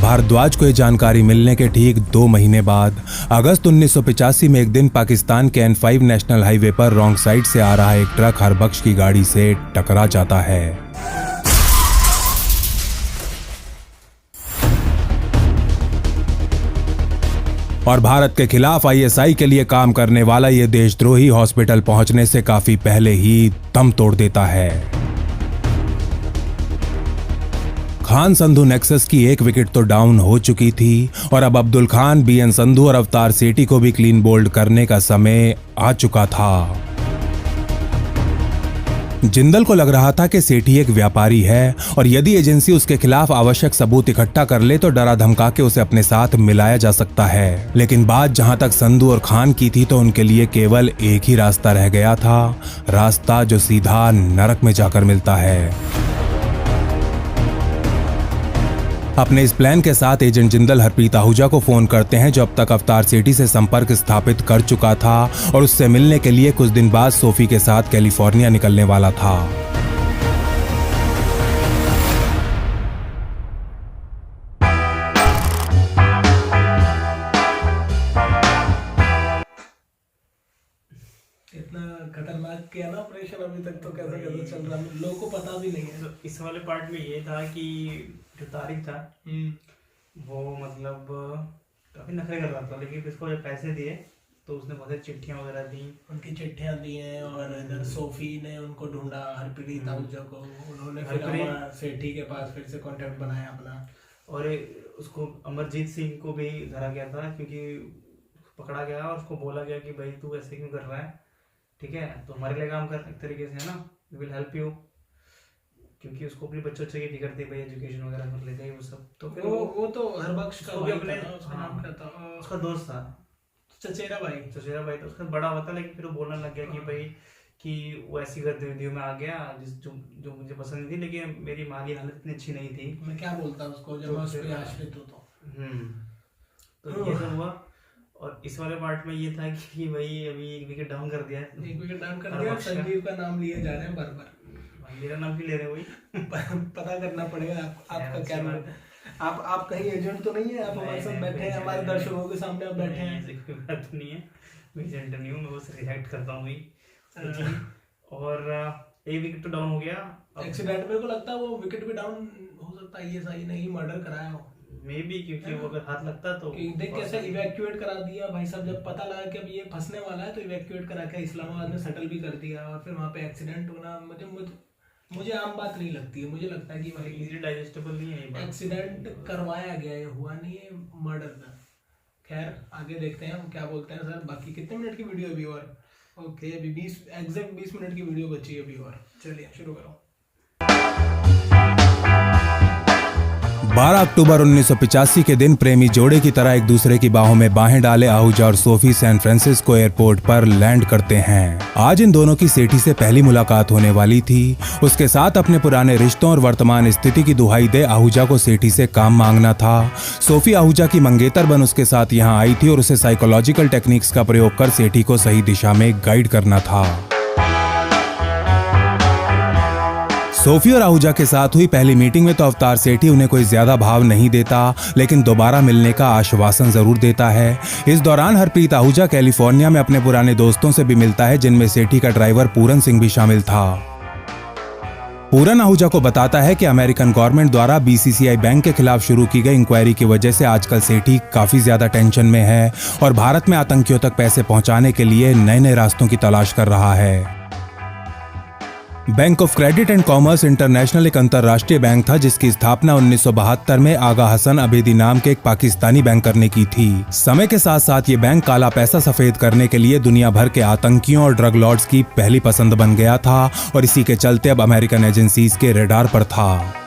भारद्वाज को यह जानकारी मिलने के ठीक 2 महीने बाद अगस्त 1985 में एक दिन पाकिस्तान के N5 नेशनल हाईवे पर रॉन्ग साइड से आ रहा एक ट्रक हरबख्श की गाड़ी से टकरा जाता है। और भारत के खिलाफ आईएसआई के लिए काम करने वाला ये देशद्रोही हॉस्पिटल पहुंचने से काफी पहले ही दम तोड़ देता है। खान संधू नेक्सस की एक विकेट तो डाउन हो चुकी थी और अब अब्दुल खान, बीएन संधू और अवतार सेठी को भी क्लीन बोल्ड करने का समय आ चुका था। जिंदल को लग रहा था कि सेठी एक व्यापारी है और यदि एजेंसी उसके खिलाफ आवश्यक सबूत इकट्ठा कर ले तो डरा धमका के उसे अपने साथ मिलाया जा सकता है। लेकिन बात जहां तक संधू और खान की थी तो उनके लिए केवल एक ही रास्ता रह गया था, रास्ता जो सीधा नरक में जाकर मिलता है। अपने इस प्लान के साथ एजेंट जिंदल हरप्रीत आहूजा को फोन करते हैं, जो अब तक अवतार सेठी से संपर्क स्थापित कर चुका था और उससे मिलने के लिए कुछ दिन बाद सोफी के साथ कैलिफोर्निया निकलने वाला था। इतना खतरनाक किया ना ऑपरेशन, अभी तक तो कैसे कैसे चल रहा है, लोगों को पता भी नहीं है। तो इस वाले पार्ट में ये था कि जो तारिक था वो मतलब काफी नखरे कर रहा था, लेकिन इसको जब पैसे दिए तो उसने बहुत सारी चिट्ठियां वगैरह दी, उनकी चिट्ठियां दी हैं और इधर सोफी ने उनको ढूंढा, हरप्रीत आहूजा को, उन्होंने फिर अमर सेठी के पास फिर से कांटेक्ट बनाया अपना, और उसको अमरजीत सिंह को भी धरा गया था क्योंकि पकड़ा गया और उसको बोला गया कि भाई तू ऐसे क्यों कर रहा है, ठीक है तो हमारे लिए काम कर, एक तरीके से है ना, वी विल हेल्प यू, क्योंकि उसको अपने बच्चों की फिक्र थी, भाई एजुकेशन वगैरह कर लेते हैं वो सब। तो फिर वो तो हरबख्श का भी अपने उसका नाम क्या था, उसका दोस्त था चचेरा भाई तो उसका बड़ा हुआ था, लेकिन फिर वो बोलने लग गया कि भाई कि वो ऐसी गतिविधियों में आ गया जो मुझे पसंद नहीं थी, लेकिन मेरी माली हालत इतनी अच्छी नहीं थी, मैं क्या बोलता उसको जब मैं उस पे आश्रित हूं तो ये सब हुआ। और इस वाले पार्ट में ये था कि भाई अभी एक विकेट डाउन कर दिया, संजीव का नाम लिए जा रहे हैं बार-बार, मेरा नाम भी ले रहे वही पता करना पड़ेगा आपका क्या नाम है, आप कहीं एजेंट तो नहीं है, आप हमारे साथ बैठे हैं, हमारे दर्शकों के सामने आप बैठे हैं, कोई बात नहीं है, मैं एजेंट नहीं हूँ, मैं बस रिएक्ट करता हूँ वही। और एक विकेट तो डाउन हो गया, एक्सीडेंट मेरे को लगता है वो विकेट भी डाउन हो सकता है, ये सही नहीं मर्डर कराया हो मे बी, क्योंकि वो अगर हाथ लगता तो देख कैसे इवैक्यूएट करा दिया भाई साहब, जब पता लगा कि अब ये फंसने वाला है तो इवैक्यूएट करा के इस्लामाबाद में सेटल भी कर दिया, और फिर वहाँ पे एक्सीडेंट होना मुझे आम बात नहीं लगती है, मुझे लगता है कि भाई इजीली डाइजेस्टेबल नहीं है, एक्सीडेंट करवाया गया है, हुआ नहीं है मर्डर का। खैर आगे देखते हैं हम क्या बोलते हैं सर। बाकी कितने मिनट की वीडियो अभी और? ओके अभी 20 मिनट की वीडियो बची है अभी और, चलिए शुरू करो। 12 अक्टूबर 1985 के दिन प्रेमी जोड़े की तरह एक दूसरे की बाहों में बाहें डाले आहूजा और सोफी सैन फ्रांसिस्को एयरपोर्ट पर लैंड करते हैं। आज इन दोनों की सेठी से पहली मुलाकात होने वाली थी। उसके साथ अपने पुराने रिश्तों और वर्तमान स्थिति की दुहाई दे आहूजा को सेठी से काम मांगना था। सोफी आहूजा की मंगेतर बन उसके साथ यहाँ आई थी और उसे साइकोलॉजिकल टेक्निक्स का प्रयोग कर सेठी को सही दिशा में गाइड करना था। सोफी और आहूजा के साथ हुई पहली मीटिंग में तो अवतार सेठी उन्हें कोई ज्यादा भाव नहीं देता, लेकिन दोबारा मिलने का आश्वासन जरूर देता है। इस दौरान हरप्रीत आहूजा कैलिफोर्निया में अपने पुराने दोस्तों से भी मिलता है, जिनमें सेठी का ड्राइवर पूरन सिंह भी शामिल था। पूरन आहूजा को बताता है कि अमेरिकन गवर्नमेंट द्वारा बीसीसीआई बैंक के खिलाफ शुरू की गई इंक्वायरी की वजह से आजकल सेठी काफी ज्यादा टेंशन में है और भारत में आतंकियों तक पैसे पहुंचाने के लिए नए नए रास्तों की तलाश कर रहा है। Bank of credit and commerce international एक अंतर्राष्ट्रीय बैंक था जिसकी स्थापना 1972 में आगा हसन अबेदी नाम के एक पाकिस्तानी बैंकर ने की थी। समय के साथ साथ ये बैंक काला पैसा सफेद करने के लिए दुनिया भर के आतंकियों और ड्रग लॉर्ड्स की पहली पसंद बन गया था और इसी के चलते अब अमेरिकन एजेंसीज के रडार पर था।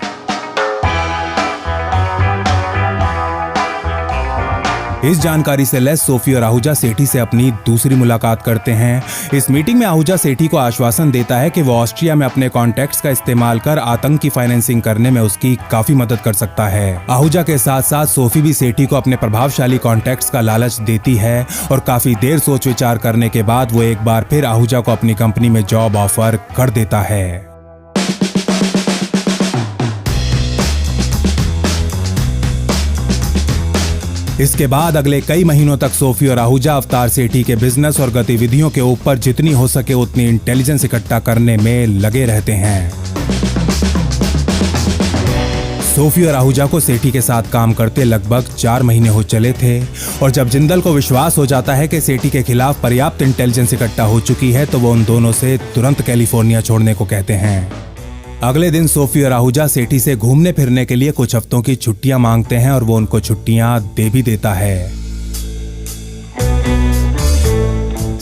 इस जानकारी से लैस सोफी और आहूजा सेठी से अपनी दूसरी मुलाकात करते हैं। इस मीटिंग में आहूजा सेठी को आश्वासन देता है कि वो ऑस्ट्रिया में अपने कॉन्टैक्ट्स का इस्तेमाल कर आतंक की फाइनेंसिंग करने में उसकी काफी मदद कर सकता है। आहूजा के साथ साथ सोफी भी सेठी को अपने प्रभावशाली कॉन्टैक्ट्स का लालच देती है और काफी देर सोच विचार करने के बाद वो एक बार फिर आहूजा को अपनी कंपनी में जॉब ऑफर कर देता है। इसके बाद अगले कई महीनों तक सोफी और आहूजा अवतार सेठी के बिजनेस और गतिविधियों के ऊपर जितनी हो सके उतनी इंटेलिजेंस इकट्ठा करने में लगे रहते हैं। सोफी और आहूजा को सेठी के साथ काम करते लगभग 4 महीने हो चले थे और जब जिंदल को विश्वास हो जाता है कि सेठी के खिलाफ पर्याप्त इंटेलिजेंस इकट्ठा हो चुकी है तो वो उन दोनों से तुरंत कैलिफोर्निया छोड़ने को कहते हैं। अगले दिन सोफी और आहूजा सेठी से घूमने फिरने के लिए कुछ हफ्तों की छुट्टियां मांगते हैं और वो उनको छुट्टियां दे भी देता है।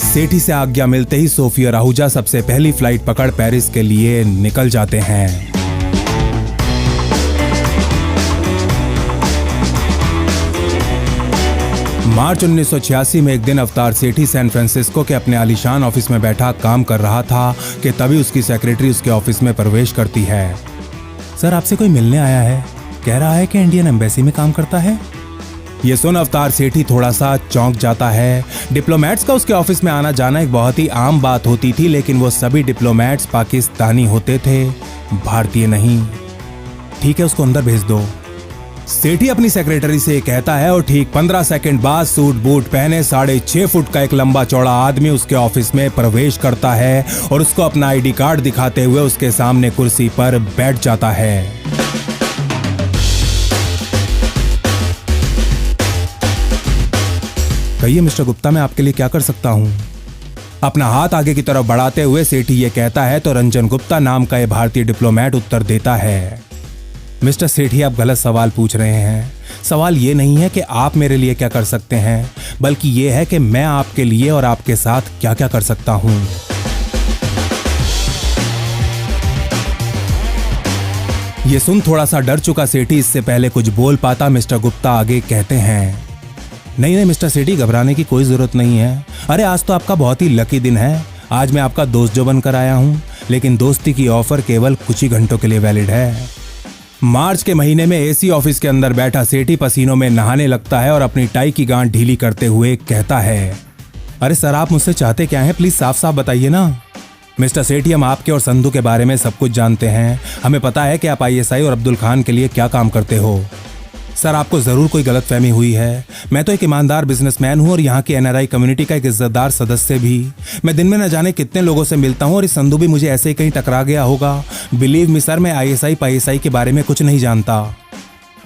सेठी से आज्ञा मिलते ही सोफी और आहूजा सबसे पहली फ्लाइट पकड़ पेरिस के लिए निकल जाते हैं। मार्च 1986 में एक दिन अवतार सेठी सैन फ्रांसिस्को के अपने आलीशान ऑफिस में बैठा काम कर रहा था कि तभी उसकी सेक्रेटरी उसके ऑफिस में प्रवेश करती है। सर, आपसे कोई मिलने आया है, कह रहा है कि इंडियन एम्बेसी में काम करता है। ये सुन अवतार सेठी थोड़ा सा चौंक जाता है। डिप्लोमेट्स का उसके ऑफिस में आना जाना एक बहुत ही आम बात होती थी, लेकिन वो सभी डिप्लोमेट्स पाकिस्तानी होते थे, भारतीय नहीं। ठीक है, उसको अंदर भेज दो, सेठी अपनी सेक्रेटरी से कहता है और ठीक 15 सेकंड बाद सूट बूट पहने 6.5 फुट का एक लंबा चौड़ा आदमी उसके ऑफिस में प्रवेश करता है और उसको अपना आईडी कार्ड दिखाते हुए उसके सामने कुर्सी पर बैठ जाता है। कहिए मिस्टर गुप्ता, मैं आपके लिए क्या कर सकता हूं? अपना हाथ आगे की तरफ बढ़ाते हुए सेठी ये कहता है तो रंजन गुप्ता नाम का ये भारतीय डिप्लोमेट उत्तर देता है। मिस्टर सेठी, आप गलत सवाल पूछ रहे हैं। सवाल ये नहीं है कि आप मेरे लिए क्या कर सकते हैं, बल्कि ये है कि मैं आपके लिए और आपके साथ क्या क्या कर सकता हूं। ये सुन थोड़ा सा डर चुका सेठी इससे पहले कुछ बोल पाता मिस्टर गुप्ता आगे कहते हैं, नहीं मिस्टर सेठी, घबराने की कोई जरूरत नहीं है। अरे आज तो आपका बहुत ही लकी दिन है। आज मैं आपका दोस्त जो बनकर आया हूं, लेकिन दोस्ती की ऑफर केवल कुछ ही घंटों के लिए वैलिड है। मार्च के महीने में एसी ऑफिस के अंदर बैठा सेठी पसीनों में नहाने लगता है और अपनी टाई की गांठ ढीली करते हुए कहता है, अरे सर, आप मुझसे चाहते क्या हैं? प्लीज साफ साफ बताइए ना। मिस्टर सेठी, हम आपके और संधू के बारे में सब कुछ जानते हैं। हमें पता है कि आप ISI और अब्दुल खान के लिए क्या काम करते हो। सर, आपको जरूर कोई गलतफहमी हुई है। मैं तो एक ईमानदार बिजनेसमैन हूं और यहाँ की NRI कम्युनिटी का एक इज्जतदार सदस्य भी। मैं दिन में न जाने कितने लोगों से मिलता हूं और इस संधू भी मुझे ऐसे ही कहीं टकरा गया होगा। बिलीव मी सर, मैं ISI के बारे में कुछ नहीं जानता।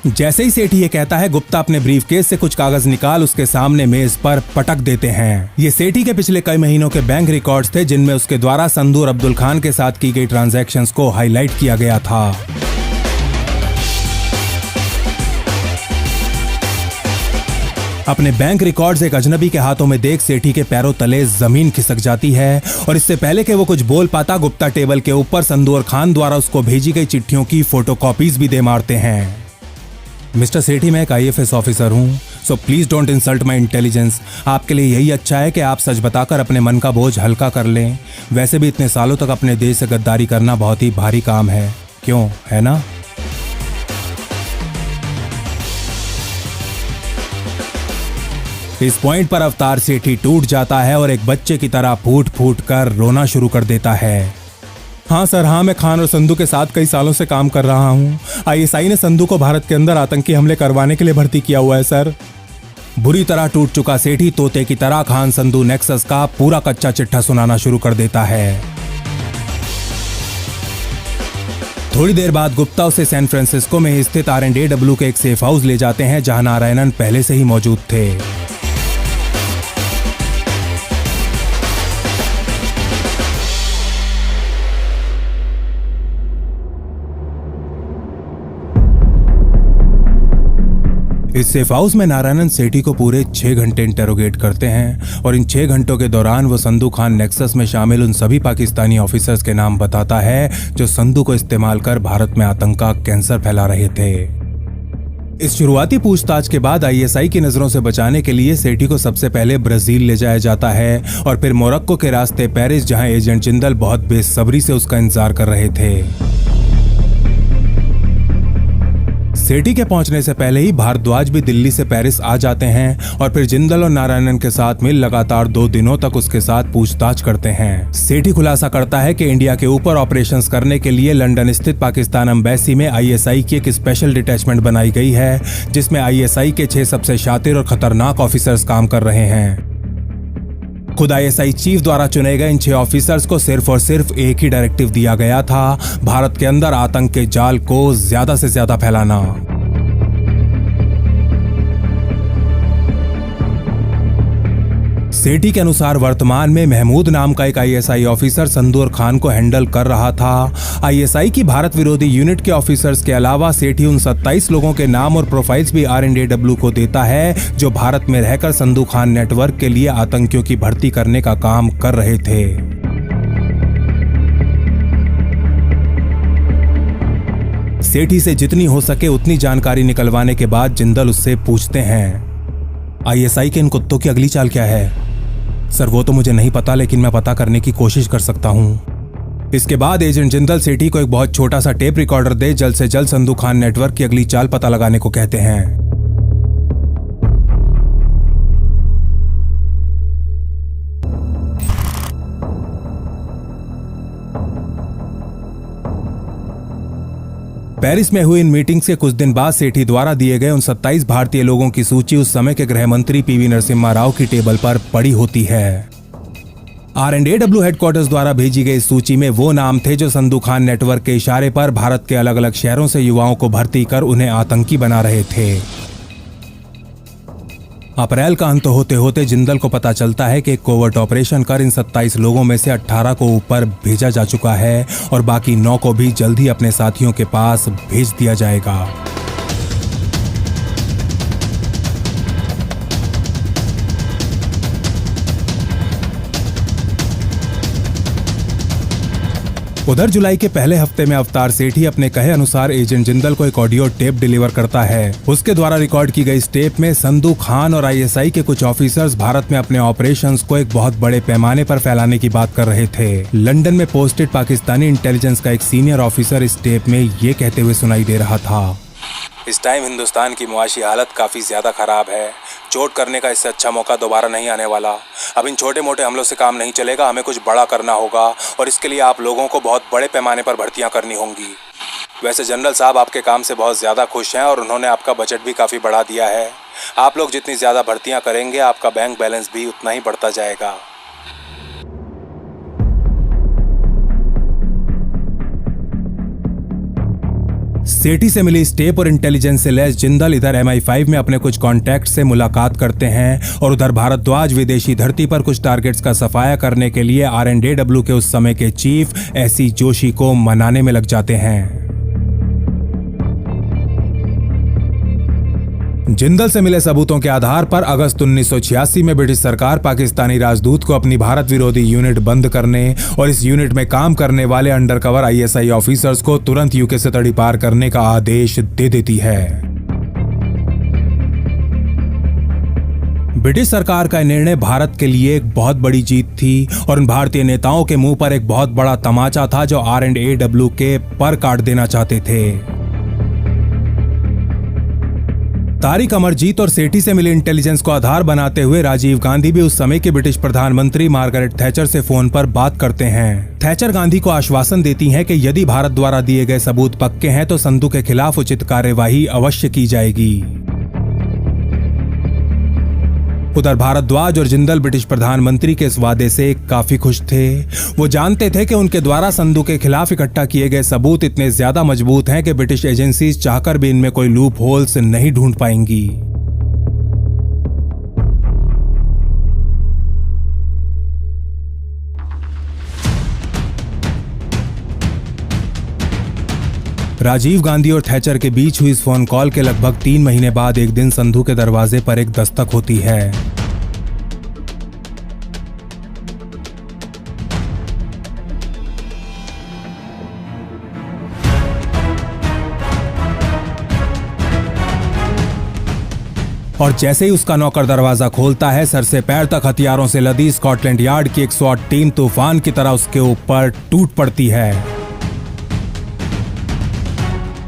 जैसे ही सेठी ये कहता है, गुप्ता अपने ब्रीफकेस से कुछ कागज निकाल उसके सामने मेज पर पटक देते हैं। ये सेठी के पिछले कई महीनों के बैंक रिकॉर्ड्स थे जिनमें उसके द्वारा संधू और अब्दुल खान के साथ की गई ट्रांजैक्शंस को हाईलाइट किया गया था। अपने बैंक रिकॉर्ड्स एक अजनबी के हाथों में देख सेठी के पैरों तले जमीन खिसक जाती है और इससे पहले कि वो कुछ बोल पाता, गुप्ता टेबल के ऊपर संधू और खान द्वारा उसको भेजी गई चिट्ठियों की फोटोकॉपीज भी दे मारते हैं। मिस्टर सेठी, मैं एक IFS ऑफिसर हूँ, so please don't insult my intelligence. आपके लिए यही अच्छा है कि आप सच बताकर अपने मन का बोझ हल्का कर लें। वैसे भी इतने सालों तक अपने देश से गद्दारी करना बहुत ही भारी काम है, क्यों, है ना? इस पॉइंट पर अवतार सेठी टूट जाता है और एक बच्चे की तरह फूट फूट कर रोना शुरू कर देता है। हाँ सर, हाँ, मैं खान और संधू के साथ कई सालों से काम कर रहा हूँ। ISI ने संधू को भारत के अंदर आतंकी हमले करवाने के लिए भर्ती किया हुआ है सर। बुरी तरह टूट चुका सेठी तोते की तरह खान संधू नेक्सस का पूरा कच्चा चिट्ठा सुनाना शुरू कर देता है। थोड़ी देर बाद गुप्ता उसे सैन फ्रांसिस्को में स्थित R&AW के एक सेफ हाउस ले जाते हैं, जहां नारायणन पहले से ही मौजूद थे। इस सेफ हाउस में नारायणन सेठी को पूरे 6 घंटे इंटेरोगेट करते हैं और इन 6 घंटों के दौरान वो संधू खान नेक्सस में शामिल उन सभी पाकिस्तानी ऑफिसर्स के नाम बताता है जो संधू को इस्तेमाल कर भारत में आतंक का कैंसर फैला रहे थे। इस शुरुआती पूछताछ के बाद ISI की नजरों से बचाने के लिए सेठी को सबसे पहले ब्राजील ले जाया जाता है और फिर मोरक्को के रास्ते पेरिस, जहां एजेंट जिंदल बहुत बेसब्री से उसका इंतजार कर रहे थे। सेठी के पहुंचने से पहले ही भारद्वाज भी दिल्ली से पेरिस आ जाते हैं और फिर जिंदल और नारायणन के साथ मिल लगातार 2 दिनों तक उसके साथ पूछताछ करते हैं। सेठी खुलासा करता है कि इंडिया के ऊपर ऑपरेशंस करने के लिए लंदन स्थित पाकिस्तान एम्बेसी में ISI की एक स्पेशल डिटैचमेंट बनाई गई है, जिसमें ISI के 6 सबसे शातिर और खतरनाक ऑफिसर्स काम कर रहे हैं। खुद ISI चीफ द्वारा चुने गए इन 6 ऑफिसर्स को सिर्फ और सिर्फ एक ही डायरेक्टिव दिया गया था, भारत के अंदर आतंक के जाल को ज्यादा से ज्यादा फैलाना। सेठी के अनुसार वर्तमान में महमूद नाम का एक ISI ऑफिसर संधू और खान को हैंडल कर रहा था। ISI की भारत विरोधी यूनिट के ऑफिसर्स के अलावा सेठी उन 27 लोगों के नाम और प्रोफाइल्स भी R&AW को देता है जो भारत में रहकर संधू खान नेटवर्क के लिए आतंकियों की भर्ती करने का काम कर रहे थे। सेठी से जितनी हो सके उतनी जानकारी निकलवाने के बाद जिंदल उससे पूछते हैं, ISI के इन कुत्तों की अगली चाल क्या है? सर, वो तो मुझे नहीं पता, लेकिन मैं पता करने की कोशिश कर सकता हूं। इसके बाद एजेंट जिंदल सेठी को एक बहुत छोटा सा टेप रिकॉर्डर दे जल्द से जल्द संधू खान नेटवर्क की अगली चाल पता लगाने को कहते हैं। पेरिस में हुई इन मीटिंग्स के कुछ दिन बाद सेठी द्वारा दिए गए उन 27 भारतीय लोगों की सूची उस समय के गृह मंत्री PV नरसिम्हा राव की टेबल पर पड़ी होती है। R&AW हेडक्वार्टर्स द्वारा भेजी गई सूची में वो नाम थे जो संधू खान नेटवर्क के इशारे पर भारत के अलग अलग शहरों से युवाओं को भर्ती कर उन्हें आतंकी बना रहे थे। अप्रैल का अंत होते होते जिंदल को पता चलता है कि कोवर्ट ऑपरेशन कर इन 27 लोगों में से 18 को ऊपर भेजा जा चुका है और बाकी 9 को भी जल्द ही अपने साथियों के पास भेज दिया जाएगा। उधर जुलाई के पहले हफ्ते में अवतार सेठी अपने कहे अनुसार एजेंट जिंदल को एक ऑडियो टेप डिलीवर करता है। उसके द्वारा रिकॉर्ड की गई इस टेप में संधू खान और ISI के कुछ ऑफिसर्स भारत में अपने ऑपरेशंस को एक बहुत बड़े पैमाने पर फैलाने की बात कर रहे थे। लंदन में पोस्टेड पाकिस्तानी इंटेलिजेंस का एक सीनियर ऑफिसर इस टेप में ये कहते हुए सुनाई दे रहा था, इस टाइम हिंदुस्तान की मुआशी हालत काफी ज्यादा खराब है। चोट करने का इससे अच्छा मौका दोबारा नहीं आने वाला। अब इन छोटे मोटे हमलों से काम नहीं चलेगा, हमें कुछ बड़ा करना होगा और इसके लिए आप लोगों को बहुत बड़े पैमाने पर भर्तियां करनी होंगी। वैसे जनरल साहब आपके काम से बहुत ज़्यादा खुश हैं और उन्होंने आपका बजट भी काफ़ी बढ़ा दिया है। आप लोग जितनी ज़्यादा भर्तियां करेंगे आपका बैंक बैलेंस भी उतना ही बढ़ता जाएगा। सेठी से मिली स्टेप और इंटेलिजेंस से लैस जिंदल इधर MI5 में अपने कुछ कॉन्टैक्ट से मुलाकात करते हैं और उधर भारद्वाज विदेशी धरती पर कुछ टारगेट्स का सफाया करने के लिए R&AW के उस समय के चीफ SE जोशी को मनाने में लग जाते हैं। जिंदल से मिले सबूतों के आधार पर अगस्त 1986 में ब्रिटिश सरकार पाकिस्तानी राजदूत को अपनी भारत विरोधी यूनिट बंद करने और इस यूनिट में काम करने वाले अंडरकवर ISI ऑफिसर्स को तुरंत यूके से तड़ी पार करने का आदेश दे देती है। ब्रिटिश सरकार का निर्णय भारत के लिए एक बहुत बड़ी जीत थी और उन भारतीय नेताओं के मुंह पर एक बहुत बड़ा तमाचा था जो R&AW के पर काट देना चाहते थे। तारिक अमरजीत और सेठी से मिली इंटेलिजेंस को आधार बनाते हुए राजीव गांधी भी उस समय के ब्रिटिश प्रधानमंत्री मार्गरेट थैचर से फोन पर बात करते हैं। थैचर गांधी को आश्वासन देती हैं कि यदि भारत द्वारा दिए गए सबूत पक्के हैं तो संधू के खिलाफ उचित कार्यवाही अवश्य की जाएगी। उधर भारद्वाज और जिंदल ब्रिटिश प्रधानमंत्री के इस वादे से काफी खुश थे। वो जानते थे कि उनके द्वारा संधू के खिलाफ इकट्ठा किए गए सबूत इतने ज्यादा मजबूत हैं कि ब्रिटिश एजेंसीज चाहकर भी इनमें कोई लूप होल्स नहीं ढूंढ पाएंगी। राजीव गांधी और थैचर के बीच हुई इस फोन कॉल के लगभग 3 महीने बाद एक दिन संधू के दरवाजे पर एक दस्तक होती है। और जैसे ही उसका नौकर दरवाजा खोलता है, सर से पैर तक हथियारों से लदी स्कॉटलैंड यार्ड की एक SWAT टीम तूफान की तरह उसके ऊपर टूट पड़ती है।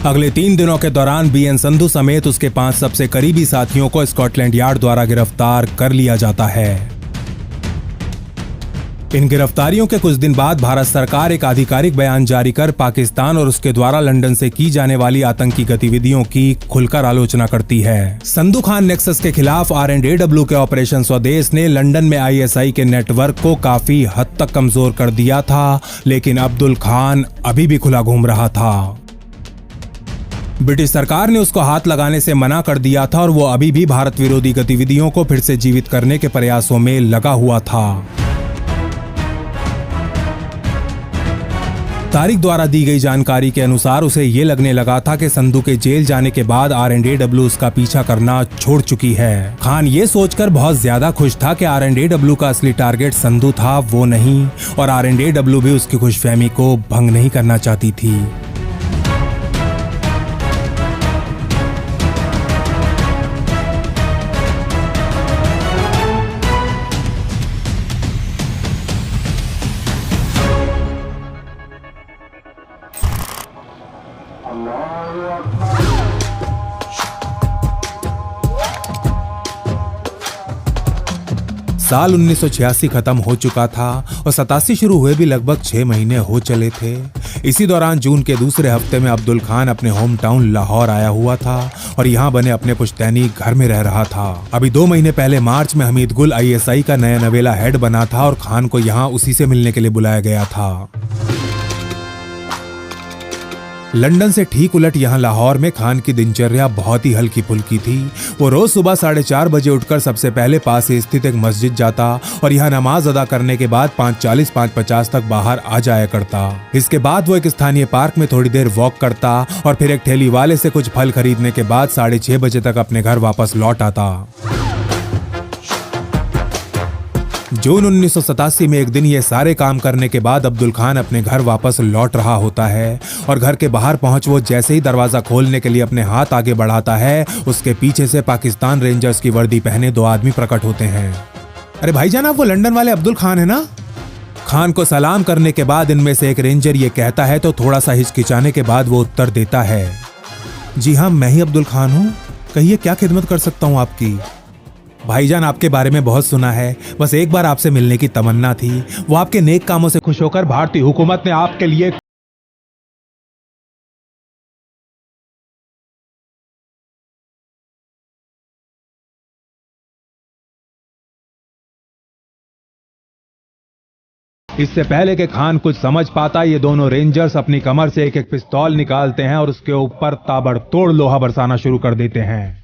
अगले 3 दिनों के दौरान BN संधू समेत उसके 5 सबसे करीबी साथियों को स्कॉटलैंड यार्ड द्वारा गिरफ्तार कर लिया जाता है। इन गिरफ्तारियों के कुछ दिन बाद भारत सरकार एक आधिकारिक बयान जारी कर पाकिस्तान और उसके द्वारा लंदन से की जाने वाली आतंकी गतिविधियों की खुलकर आलोचना करती है। संधू खान नेक्सस के खिलाफ R&AW के ऑपरेशन स्वदेश ने लंदन में ISI के नेटवर्क को काफी हद तक कमजोर कर दिया था, लेकिन अब्दुल खान अभी भी खुला घूम रहा था। ब्रिटिश सरकार ने उसको हाथ लगाने से मना कर दिया था और वो अभी भी भारत विरोधी गतिविधियों को फिर से जीवित करने के प्रयासों में लगा हुआ था। तारिक द्वारा दी गई जानकारी के अनुसार उसे ये लगने लगा था कि संधू के जेल जाने के बाद R&AW उसका पीछा करना छोड़ चुकी है। खान ये सोचकर बहुत ज्यादा खुश था कि R&AW का असली टारगेट संधू था, वो नहीं, और R&AW भी उसकी खुशफहमी को भंग नहीं करना चाहती थी। साल 1986 खत्म हो चुका था और 87 शुरू हुए भी लगभग 6 महीने हो चले थे। इसी दौरान जून के दूसरे हफ्ते में अब्दुल खान अपने होम टाउन लाहौर आया हुआ था और यहाँ बने अपने पुश्तैनी घर में रह रहा था। अभी 2 महीने पहले मार्च में हमीद गुल ISI का नया नवेला हेड बना था और खान को यहाँ उसी से मिलने के लिए बुलाया गया था। लंदन से ठीक उलट यहाँ लाहौर में खान की दिनचर्या बहुत ही हल्की फुल्की थी। वो रोज सुबह 4:30 बजे उठकर सबसे पहले पास से स्थित एक मस्जिद जाता और यहाँ नमाज अदा करने के बाद 5:40 5:50 तक बाहर आ जाया करता। इसके बाद वो एक स्थानीय पार्क में थोड़ी देर वॉक करता और फिर एक ठेली वाले से कुछ फल खरीदने के बाद 6:30 बजे तक अपने घर वापस लौट आता। जून 1987 में एक दिन ये सारे काम करने के बाद अब्दुल खान अपने घर वापस लौट रहा होता है और घर के बाहर पहुंच वो जैसे ही दरवाजा खोलने के लिए अपने हाथ आगे बढ़ाता है, उसके पीछे से पाकिस्तान रेंजर्स की वर्दी पहने 2 आदमी प्रकट होते हैं। अरे भाईजान, आप वो लंदन वाले अब्दुल खान है ना? खान को सलाम करने के बाद इनमें से एक रेंजर ये कहता है तो थोड़ा सा हिचकिचाने के बाद वो उत्तर देता है, जी हाँ, मैं ही अब्दुल खान हूँ, कहिए क्या खिदमत कर सकता हूँ आपकी। भाईजान, आपके बारे में बहुत सुना है, बस एक बार आपसे मिलने की तमन्ना थी। वो आपके नेक कामों से खुश होकर भारतीय हुकूमत ने आपके लिए इससे पहले कि खान कुछ समझ पाता, ये दोनों रेंजर्स अपनी कमर से एक एक पिस्तौल निकालते हैं और उसके ऊपर ताबड़तोड़ लोहा बरसाना शुरू कर देते हैं।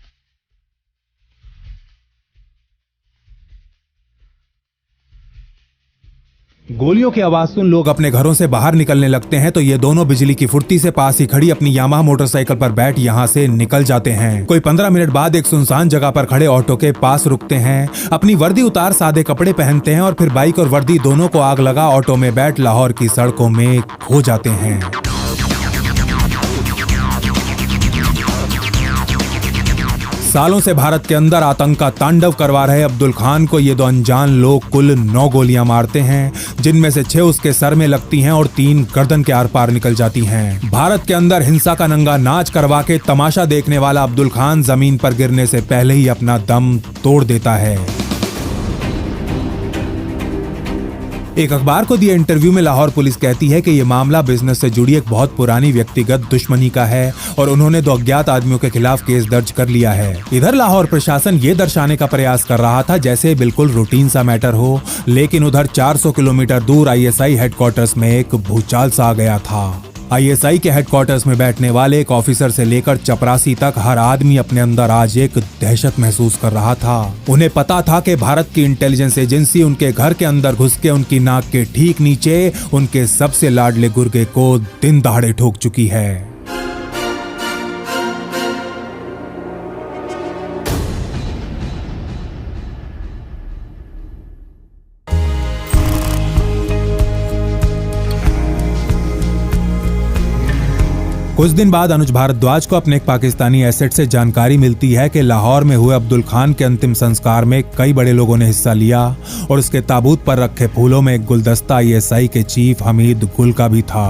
गोलियों की आवाज सुन लोग अपने घरों से बाहर निकलने लगते हैं तो ये दोनों बिजली की फुर्ती से पास ही खड़ी अपनी यामाहा मोटरसाइकिल पर बैठ यहाँ से निकल जाते हैं। कोई 15 मिनट बाद एक सुनसान जगह पर खड़े ऑटो के पास रुकते हैं, अपनी वर्दी उतार सादे कपड़े पहनते हैं और फिर बाइक और वर्दी दोनों को आग लगा ऑटो में बैठ लाहौर की सड़कों में खो जाते हैं। सालों से भारत के अंदर आतंक का तांडव करवा रहे अब्दुल खान को ये दो अनजान लोग कुल 9 गोलियां मारते हैं, जिनमें से 6 उसके सर में लगती हैं और 3 गर्दन के आर पार निकल जाती हैं। भारत के अंदर हिंसा का नंगा नाच करवा के तमाशा देखने वाला अब्दुल खान जमीन पर गिरने से पहले ही अपना दम तोड़ देता है। एक अखबार को दिए इंटरव्यू में लाहौर पुलिस कहती है कि यह मामला बिजनेस से जुड़ी एक बहुत पुरानी व्यक्तिगत दुश्मनी का है और उन्होंने 2 अज्ञात आदमियों के खिलाफ केस दर्ज कर लिया है। इधर लाहौर प्रशासन ये दर्शाने का प्रयास कर रहा था जैसे बिल्कुल रूटीन सा मैटर हो, लेकिन उधर 400 किलोमीटर दूर ISI हेडक्वार्टर्स में एक भूचाल सा आ गया था। ISI के हेडक्वार्टर्स में बैठने वाले एक ऑफिसर से लेकर चपरासी तक हर आदमी अपने अंदर आज एक दहशत महसूस कर रहा था। उन्हें पता था कि भारत की इंटेलिजेंस एजेंसी उनके घर के अंदर घुस के उनकी नाक के ठीक नीचे उनके सबसे लाडले गुर्गे को दिन दहाड़े ठोक चुकी है। कुछ दिन बाद अनुज भारद्वाज को अपने एक पाकिस्तानी एसेट से जानकारी मिलती है कि लाहौर में हुए अब्दुल खान के अंतिम संस्कार में कई बड़े लोगों ने हिस्सा लिया और उसके ताबूत पर रखे फूलों में एक गुलदस्ता ISI के चीफ हमीद गुल का भी था।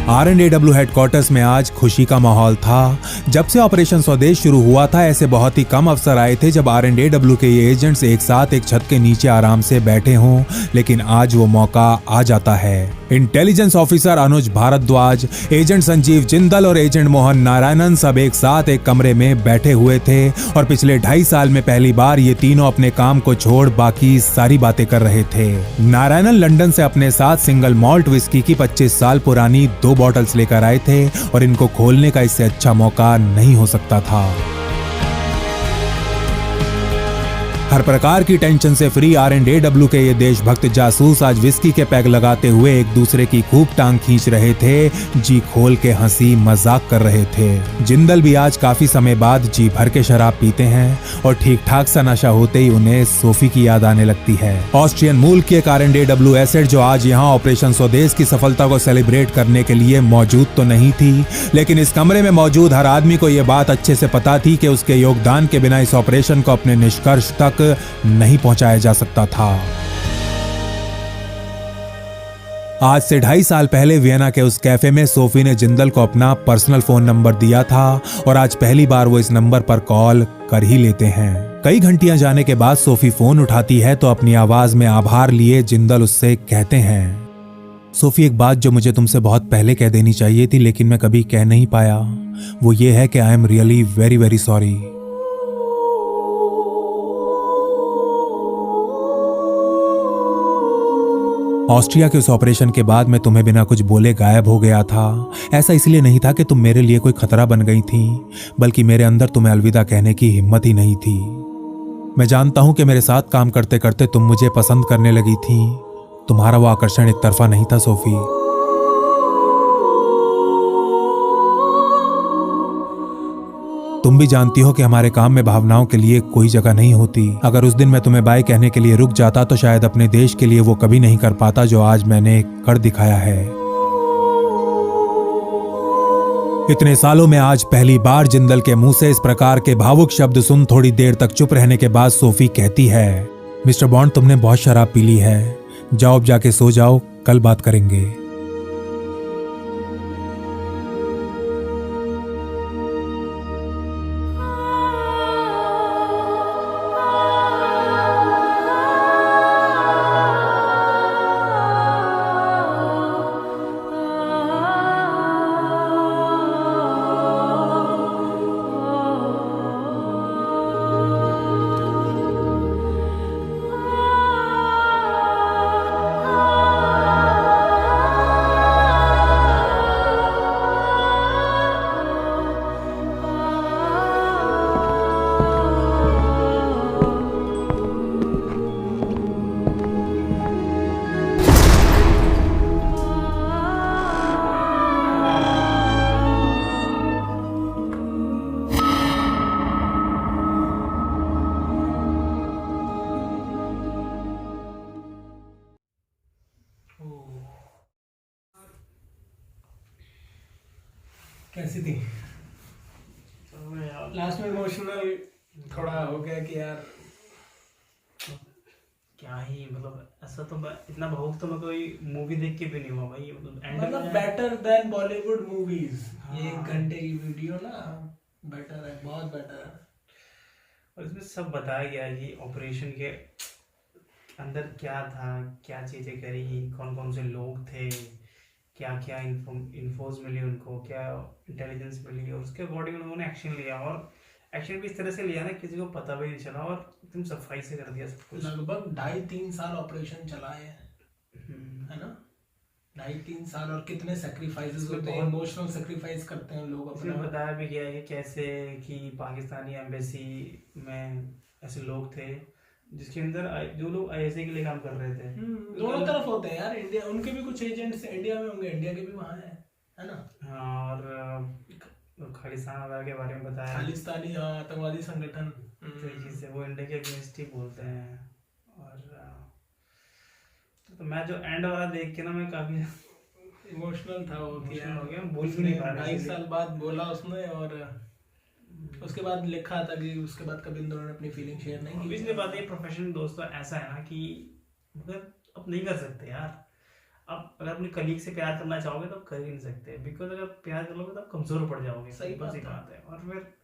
RNAW हेडक्वार्टर्स में आज खुशी का माहौल था। जब से ऑपरेशन स्वदेश शुरू हुआ था ऐसे बहुत ही कम अवसर आए थे जब RNAW के ये एजेंट्स एक साथ एक छत के नीचे आराम से बैठे हों, लेकिन आज वो मौका आ जाता है। इंटेलिजेंस ऑफिसर अनुज भारद्वाज, एजेंट संजीव जिंदल और एजेंट मोहन नारायणन सब एक साथ एक कमरे में बैठे हुए थे और पिछले 2.5 साल में पहली बार ये तीनों अपने काम को छोड़ बाकी सारी बातें कर रहे थे। नारायणन लंदन से अपने साथ सिंगल मॉल्ट विस्की की 25 साल पुरानी 2 बॉटल्स लेकर आए थे और इनको खोलने का इससे अच्छा मौका नहीं हो सकता था। हर प्रकार की टेंशन से फ्री RNAW के ये देशभक्त जासूस आज विस्की के पैग लगाते हुए एक दूसरे की खूब टांग खींच रहे थे, जी खोल के हंसी मजाक कर रहे थे। जिंदल भी आज काफी समय बाद जी भर के शराब पीते हैं और ठीक ठाक सा नशा होते ही उन्हें सोफी की याद आने लगती है। ऑस्ट्रियन मूल की एक RNAW एसेट जो आज यहाँ ऑपरेशन स्वदेश की सफलता को सेलिब्रेट करने के लिए मौजूद तो नहीं थी, लेकिन इस कमरे में मौजूद हर आदमी को यह बात अच्छे से पता थी कि उसके योगदान के बिना इस ऑपरेशन को अपने निष्कर्ष तक नहीं पहुंचाया जा सकता था। आज से 2.5 साल पहले वियना के उस कैफे में सोफी ने जिंदल को अपना पर्सनल फोन नंबर दिया था और आज पहली बार वो इस नंबर पर कॉल कर ही लेते हैं। कई घंटियां जाने के बाद सोफी फोन उठाती है तो अपनी आवाज में आभार लिए जिंदल उससे कहते हैं, सोफी एक बात जो मुझे तुमसे बहुत पहले कह देनी चाहिए थी लेकिन मैं कभी कह नहीं पाया, वो ये है कि I am really very very sorry. Austria के उस ऑपरेशन के बाद मैं तुम्हें बिना कुछ बोले गायब हो गया था। ऐसा इसलिए नहीं था कि तुम मेरे लिए कोई खतरा बन गई थी, बल्कि मेरे अंदर तुम्हें अलविदा कहने की हिम्मत ही नहीं थी। मैं जानता हूं कि मेरे साथ काम करते करते तुम मुझे पसंद करने लगी थी। तुम्हारा वो आकर्षण एक तरफा नहीं था सोफी। तुम भी जानती हो कि हमारे काम में भावनाओं के लिए कोई जगह नहीं होती। अगर उस दिन मैं तुम्हें बाय कहने के लिए रुक जाता तो शायद अपने देश के लिए वो कभी नहीं कर पाता जो आज मैंने कर दिखाया है। इतने सालों में आज पहली बार जिंदल के मुंह से इस प्रकार के भावुक शब्द सुन थोड़ी देर तक चुप रहने के बाद सोफी कहती है, मिस्टर बॉन्ड तुमने बहुत शराब पी ली है, जाओ अब जाके सो जाओ, कल बात करेंगे। कैसी थी? तो यार लास्ट में इमोशनल थोड़ा हो गया कि यार क्या ही मतलब, ऐसा तो मैं इतना भावुक तो मैं कोई मूवी देख के भी नहीं हुआ भाई, मतलब एंड मतलब बेटर देन बॉलीवुड मूवीज। ये हाँ। 1 घंटे की वीडियो ना बेटर है, बहुत बेटर है। और इसमें सब बताया गया है कि ऑपरेशन के अंदर क्या था, क्या चीजें करी, कौन कौन से लोग थे, क्या क्या इन्फोज मिली उनको, क्या इंटेलिजेंस मिली, और उसके अकॉर्डिंग उन्होंने एक्शन लिया, और एक्शन भी इस तरह से लिया ना किसी को पता भी नहीं चला, और एकदम सफाई से कर दिया सब कुछ। लगभग 2.5-3 साल ऑपरेशन चला है ना? 2.5-3 साल, और कितने सेक्रीफाइसेस इसमें होते हैं, बहुत- इमोशनल सेक्रीफाइस करते हैं लोग इसमें अपना। बताया भी गया है कि कैसे कि पाकिस्तानी एम्बेसी में ऐसे लोग थे जिसके अंदर जो लोग आईएसआई के लिए काम कर रहे थे। दोनों तरफ होते हैं यार, इंडिया उनके भी कुछ एजेंट्स इंडिया में होंगे, इंडिया के भी वहाँ है ना? हाँ, और खालिस्तान वगैरह के बारे में बताया, खालिस्तानी आतंकवादी संगठन। तरीके से वो इंडिया के अगेंस्ट ही बोलते हैं। और तो मैं जो एंड वाला देख के ना मैं काफी इमोशनल था वो कि Emotional हो गया, यार बोल भी उसने नहीं पा रहा 2.5 इसीलिए। साल बाद बोला उसने, और उसके बाद लिखा था कि उसके बाद कभी इन दोनों ने अपनी फीलिंग शेयर नहीं की। ऑब्वियसली बात है, प्रोफेशनल दोस्तों ऐसा है ना कि मतलब अब नहीं कर सकते यार। अब अगर अपने कलीग से प्यार करना चाहोगे तो कर ही नहीं सकते, बिकॉज अगर प्यार कर लोगे तो आप कमजोर पड़ जाओगे। सही बस ये बात है। बात है। और फिर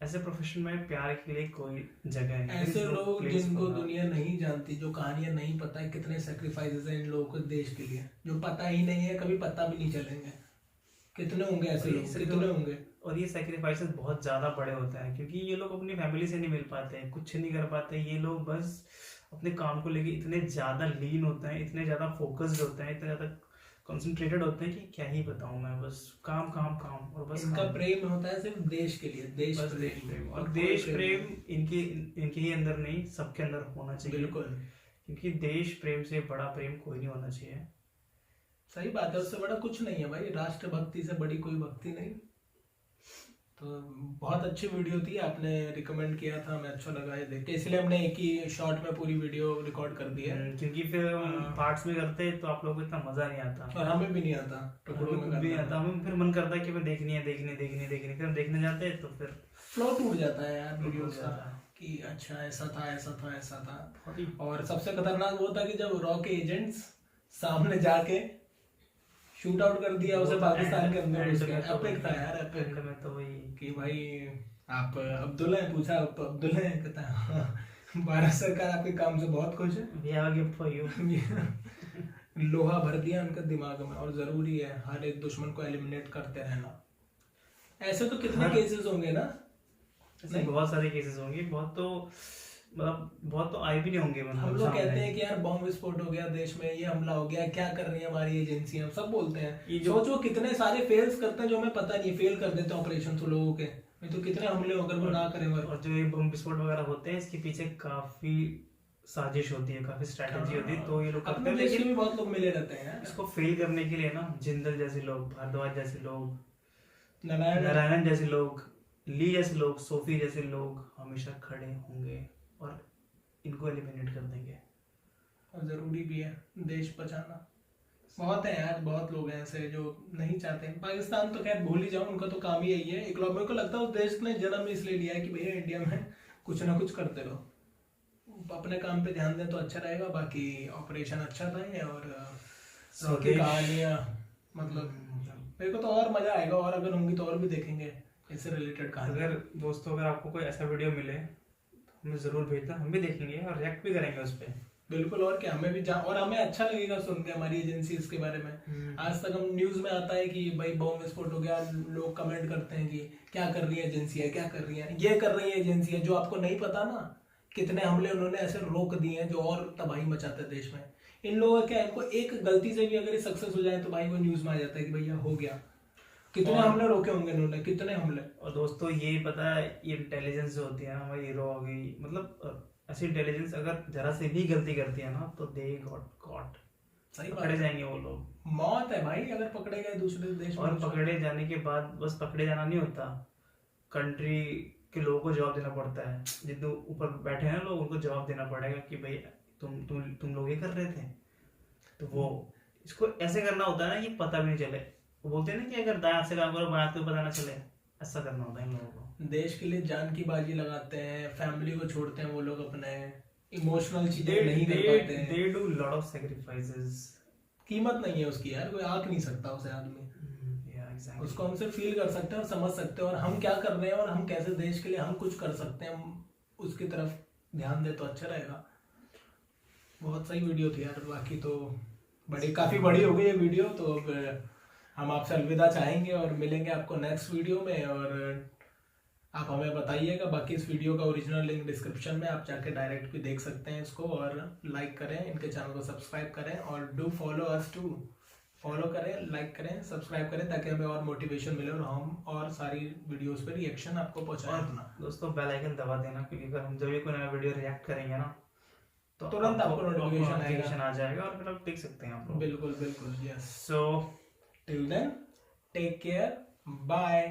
ऐसे प्रोफेशन में प्यार के लिए कोई जगह नहीं। ऐसे There is no लोग place जिनको for that. दुनिया नहीं जानती, जो कहानियां नहीं पता है, कितने सेक्रीफाइसेस हैं इन लोगों को देश के लिए, जो पता ही नहीं है, कभी पता भी नहीं चलेंगे। कितने होंगे ऐसे लोग, कितने होंगे? और ये सेक्रीफाइसेस बहुत ज़्यादा बड़े होते हैं, क्योंकि ये लोग अपनी फैमिली से नहीं मिल पाते हैं, कुछ नहीं कर पाते। ये लोग बस अपने काम को लेके इतने ज़्यादा लीन होते हैं, इतने ज़्यादा फोकस्ड होते हैं, इतने ज़्यादा कंसंट्रेटेड होते हैं कि क्या ही बताऊं मैं। बस काम काम काम, और बस इनका काम। प्रेम होता है सिर्फ देश के लिए, देश बस देश प्रेम। प्रेम। और कोई देश नहीं। प्रेम इनके ही अंदर नहीं, सबके अंदर होना चाहिए। बिल्कुल क्योंकि देश प्रेम से बड़ा प्रेम कोई नहीं होना चाहिए। सही बात है, उससे बड़ा कुछ नहीं है भाई, राष्ट्र भक्ति से बड़ी कोई भक्ति नहीं। तो बहुत अच्छी वीडियो थी, आपने रिकमेंड किया था, हमें अच्छा लगा है देख के, इसलिए हमने एक ही शॉट में पूरी वीडियो रिकॉर्ड कर दी है। क्योंकि फिर हम पार्ट्स में करते तो आप लोगों को इतना मजा नहीं आता, और हमें भी नहीं आता टुकड़ों में हमें भी करना। आता। हमें फिर मन करता है कि मैं देखनी है देखनी देखनी देखनी, फिर हम देखने जाते हैं तो फिर फ्लो टूट जाता है यार टूट वीडियोस का, जाता है। कि अच्छा ऐसा था ऐसा था ऐसा था। बहुत ही और सबसे खतरनाक वो था कि जब रॉ के एजेंट्स सामने जाके शूट आउट कर दिया उसे पाकिस्तान के अंदर, एंड में तो एपिक था यार, एपिक। एंड में तो वही कि भाई आप अब्दुल्ला है, पूछा आप अब्दुल्ला है, कहता है हाँ, भारत सरकार आपके काम से बहुत खुश है। we have a gift for you। लोहा भर दिया उनके दिमाग में, और जरूरी है हर एक दुश्मन को एलिमिनेट करते रहना। ऐसे तो कितने केसेस होंगे ना? ऐसे बहुत सारे केसेस होंगे, बहुत तो मतलब बहुत तो आए भी नहीं होंगे। मतलब हम लोग सामने। कहते हैं कि यार बॉम्ब विस्फोट हो गया देश में, ये हमला हो गया, क्या कर रही है हमारी एजेंसियां, सब बोलते ये हैं। जो- सोचो कितने सारे फेल्स करते हैं जो हमें पता नहीं, फेल कर देते हैं ऑपरेशन तो लोगों के, नहीं तो कितने हमले अगर वो ना करें वर्क। और जो ये बम विस्फोट वगैरह होते हैं, इसके पीछे काफी साजिश होती है, काफी स्ट्रैटेजी होती है, तो ये लोग करते अपने हैं। देश के लेकिन भी बहुत लोग मिले रहते हैं यार। इसको फेल करने के लिए ना जिंदल जैसे लोग, भारद्वाज जैसे लोग, नारायण नारायण जैसे लोग, ली जैसे लोग, सोफी जैसे लोग हमेशा खड़े होंगे और इनको एलिमिनेट कर देंगे। और जरूरी भी है देश बचाना। बहुत है यार, बहुत लोग हैं ऐसे जो नहीं चाहते। पाकिस्तान तो खैर भूल ही जाओ, उनका तो काम ही यही है। एक लोग मेरे को लगता है उस देश ने जन्म इसलिए लिया है कि भैया इंडिया में कुछ ना कुछ करते रहो, अपने काम पे ध्यान दें तो अच्छा रहेगा। बाकी ऑपरेशन अच्छा था ये, और स्वदेश- कहानियाँ मतलब मेरे को तो और मजा आएगा, और अगर होंगी तो और भी देखेंगे इससे रिलेटेड कहानी। अगर दोस्तों अगर आपको कोई ऐसा वीडियो मिले तो हमें जरूर भेजना, हम भी देखेंगे और रिएक्ट भी करेंगे उस पर। बिल्कुल, और क्या, हमें भी और हमें अच्छा लगेगा सुन के हमारी एजेंसी इसके बारे में। आज तक हम न्यूज में आता है कि भाई बॉम्ब विस्फोट हो गया, लोग कमेंट करते हैं कि क्या कर रही है एजेंसियां, क्या कर रही है, ये कर रही है एजेंसियां, जो आपको नहीं पता ना कितने हमले उन्होंने ऐसे रोक दिए हैं जो और तबाही मचाते हैं देश में। इन लोगों का क्या, इनको एक गलती से भी अगर सक्सेस हो जाए तो भाई वो न्यूज में आ जाता है कि भैया हो गया। कितने हमले रोके होंगे इन्होंने, कितने हमले। और दोस्तों ये पता है, ये इंटेलिजेंस जो होती है ना हमारी, हीरो हो गई, मतलब ऐसी इंटेलिजेंस अगर जरा से भी गलती करती है ना तो दे गॉट कॉट, सही बात पकड़े है, जाएंगे वो लोग। मौत है भाई अगर पकड़े गए दूसरे देश में। और पकड़े जाने के बाद बस पकड़े जाना नहीं होता, कंट्री के लोगों को जवाब देना पड़ता है। जितने ऊपर बैठे हैं लोग उनको जवाब देना पड़ेगा कि भाई तुम लोग ये कर रहे थे। तो वो इसको ऐसे करना होता है ना कि पता भी नहीं चले, वो बोलते हैं ना कि अगर दांत से काम करो बात को पता ना चले, ऐसा करना होता है इन लोगों को। देश के लिए जान की बाजी लगाते हैं, फैमिली को छोड़ते हैं वो लोग, अपने इमोशनल चीजें नहीं कर पाते हैं। they do lot of sacrifices। कीमत नहीं है उसकी यार, कोई आंक नहीं सकता उसे आदमी। Yeah, exactly। उसको हम सिर्फ फील कर सकते हैं और समझ सकते हैं, और हम क्या कर रहे हैं और हम कैसे देश के लिए हम कुछ कर सकते हैं, उसकी तरफ ध्यान दे तो अच्छा रहेगा। बहुत सही वीडियो थी यार, बाकी तो काफी बड़ी हो गई ये वीडियो, तो अब हम आपसे अलविदा चाहेंगे और मिलेंगे आपको नेक्स्ट वीडियो में। और आप हमें बताइएगा, बाकी इस वीडियो का ओरिजिनल लिंक डिस्क्रिप्शन में, आप जाके डायरेक्ट भी देख सकते हैं इसको, और लाइक करें, इनके चैनल को सब्सक्राइब करें, और do follow us too, follow करें, लाइक करें, सब्सक्राइब करें, ताकि हमें और मोटिवेशन मिले और हम और सारी वीडियोस पे रिएक्शन आपको पहुंचाएं अपना। दोस्तों बेल आइकन दबा देना, क्योंकि अगर हम जब भी कोई नया वीडियो रिएक्ट करेंगे ना तो तुरंत आपको नोटिफिकेशन आ जाएगा और फिर आप देख सकते हैं आप लोग। बिल्कुल बिल्कुल, yes. So till then take care, bye.